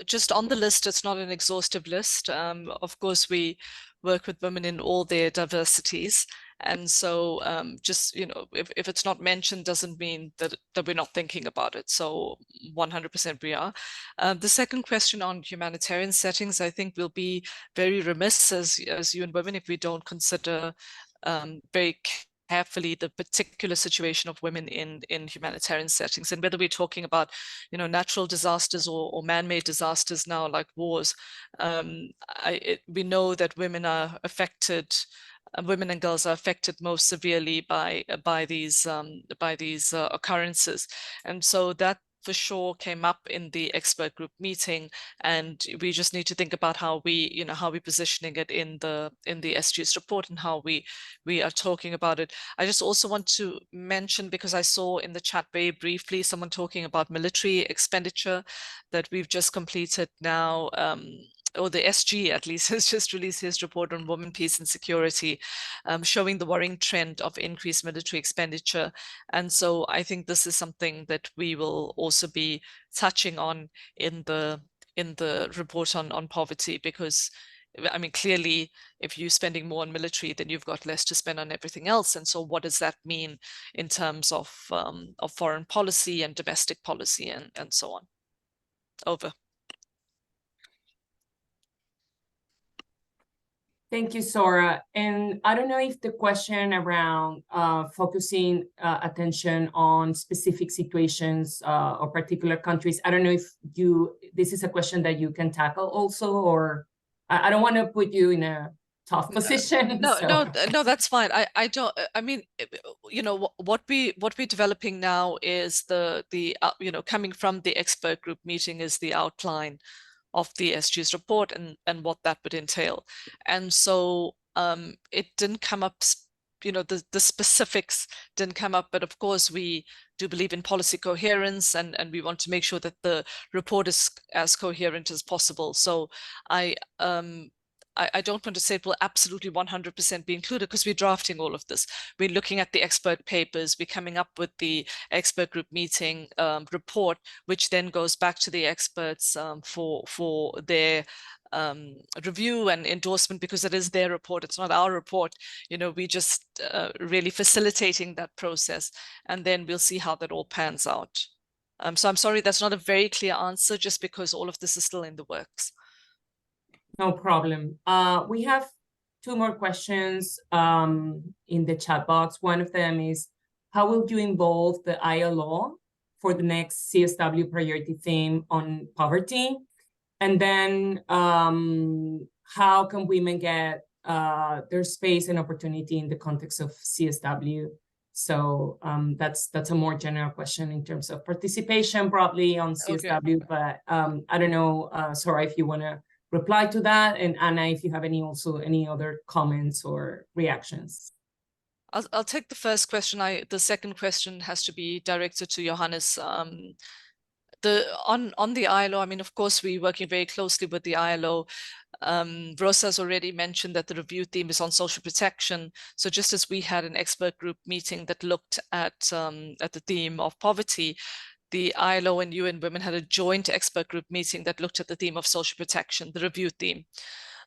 just on the list, it's not an exhaustive list. Of course, we work with women in all their diversities. And so just, you know, if it's not mentioned, doesn't mean that we're not thinking about it. So 100% we are. The second question on humanitarian settings, I think we'll be very remiss as UN Women if we don't consider very carefully the particular situation of women in humanitarian settings, and whether we're talking about, you know, natural disasters or man-made disasters now, like wars. We know that women are affected. Women and girls are affected most severely by these occurrences, and so that for sure came up in the expert group meeting, and we just need to think about how we're positioning it in the SG's report and how we are talking about it. I just also want to mention, because I saw in the chat very briefly someone talking about military expenditure, that we've just completed now, or the SG at least has just released his report on women, peace and security, showing the worrying trend of increased military expenditure. And so I think this is something that we will also be touching on in the report on poverty, because I mean, clearly, if you're spending more on military, then you've got less to spend on everything else. And so what does that mean in terms of foreign policy and domestic policy and so on? Over. Thank you, Sora. And I don't know if the question around focusing attention on specific situations or particular countries, I don't know if this is a question that you can tackle also, or I don't want to put you in a tough position. No, that's fine. I mean, you know, what we're developing now is the you know, coming from the expert group meeting is the outline of the SG's report and what that would entail. And so it didn't come up the specifics didn't come up, but of course we do believe in policy coherence, and we want to make sure that the report is as coherent as possible. So I don't want to say it will absolutely 100% be included, because we're drafting all of this. We're looking at the expert papers, we're coming up with the expert group meeting report, which then goes back to the experts for their review and endorsement, because it is their report, it's not our report. We just really facilitating that process, and then we'll see how that all pans out. So I'm sorry, that's not a very clear answer, just because all of this is still in the works. No problem. We have 2 more questions in the chat box. One of them is, how will you involve the ILO for the next CSW priority theme on poverty? And then how can women get their space and opportunity in the context of CSW? So that's a more general question in terms of participation broadly on CSW, okay. But I don't know, Sora, if you want to reply to that, and Anna, if you have any other comments or reactions. I'll take the first question. The second question has to be directed to Johannes. On the ILO, I mean, of course, we're working very closely with the ILO. Rosa's already mentioned that the review theme is on social protection. So just as we had an expert group meeting that looked at the theme of poverty, the ILO and UN Women had a joint expert group meeting that looked at the theme of social protection, the review theme.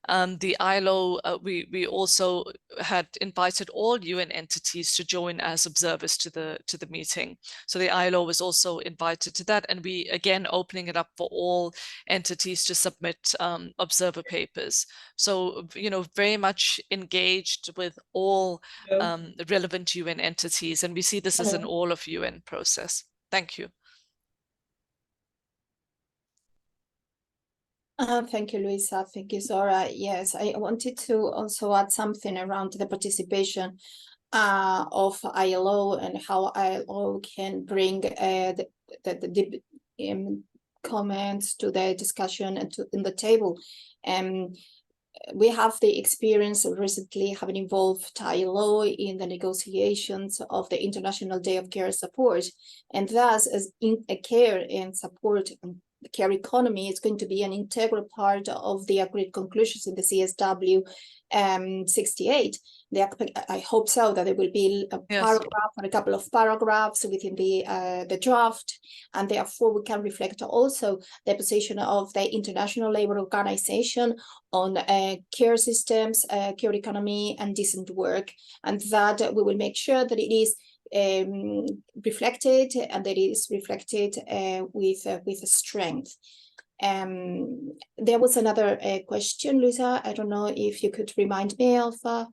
The ILO, we also had invited all UN entities to join as observers to the meeting. So the ILO was also invited to that, and we again opening it up for all entities to submit observer papers. So very much engaged with all relevant UN entities, and we see this as an all of UN process. Thank you. Thank you, Luisa. Thank you, Zora. Yes, I wanted to also add something around the participation of ILO and how ILO can bring the comments to the discussion and in the table. We have the experience of recently having involved ILO in the negotiations of the International Day of Care Support, and thus as in a care and support the care economy is going to be an integral part of the agreed conclusions in the CSW 68. I hope so, that there will be a paragraph or a couple of paragraphs within the draft, and therefore we can reflect also the position of the International Labour Organization on care systems, care economy, and decent work, and that we will make sure that it is reflected, and that it is reflected with a strength. There was another question, Luisa. I don't know if you could remind me of. I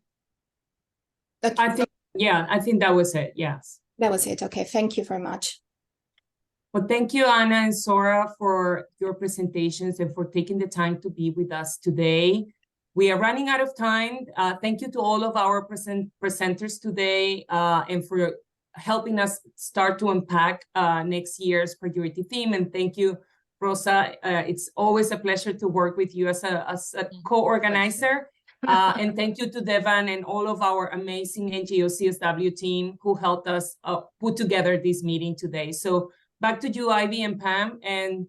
think that was it. Yes, that was it. Okay, thank you very much. Well, thank you, Anna and Sora, for your presentations and for taking the time to be with us today. We are running out of time. Thank you to all of our presenters today and for helping us start to unpack next year's priority theme. And thank you, Rosa. It's always a pleasure to work with you as a co-organizer. And thank you to Devan and all of our amazing NGO CSW team who helped us put together this meeting today. So back to you, Ivy and Pam, and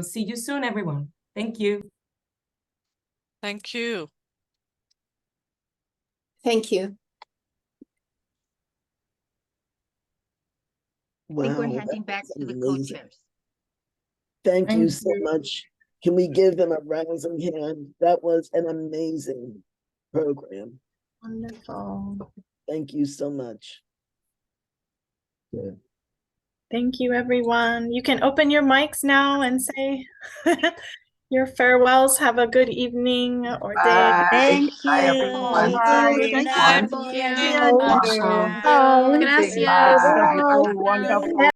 see you soon, everyone. Thank you. Thank you. Thank you. Wow, I think we're handing back to the co-chairs. Thank you so much. Can we give them a rousing hand? That was an amazing program. Wonderful. Thank you so much. Yeah. Thank you, everyone. You can open your mics now and say your farewells. Have a good evening or day. Thank you. Bye, everyone. Good night. Thank you. Gracias. Bye. Wonderful.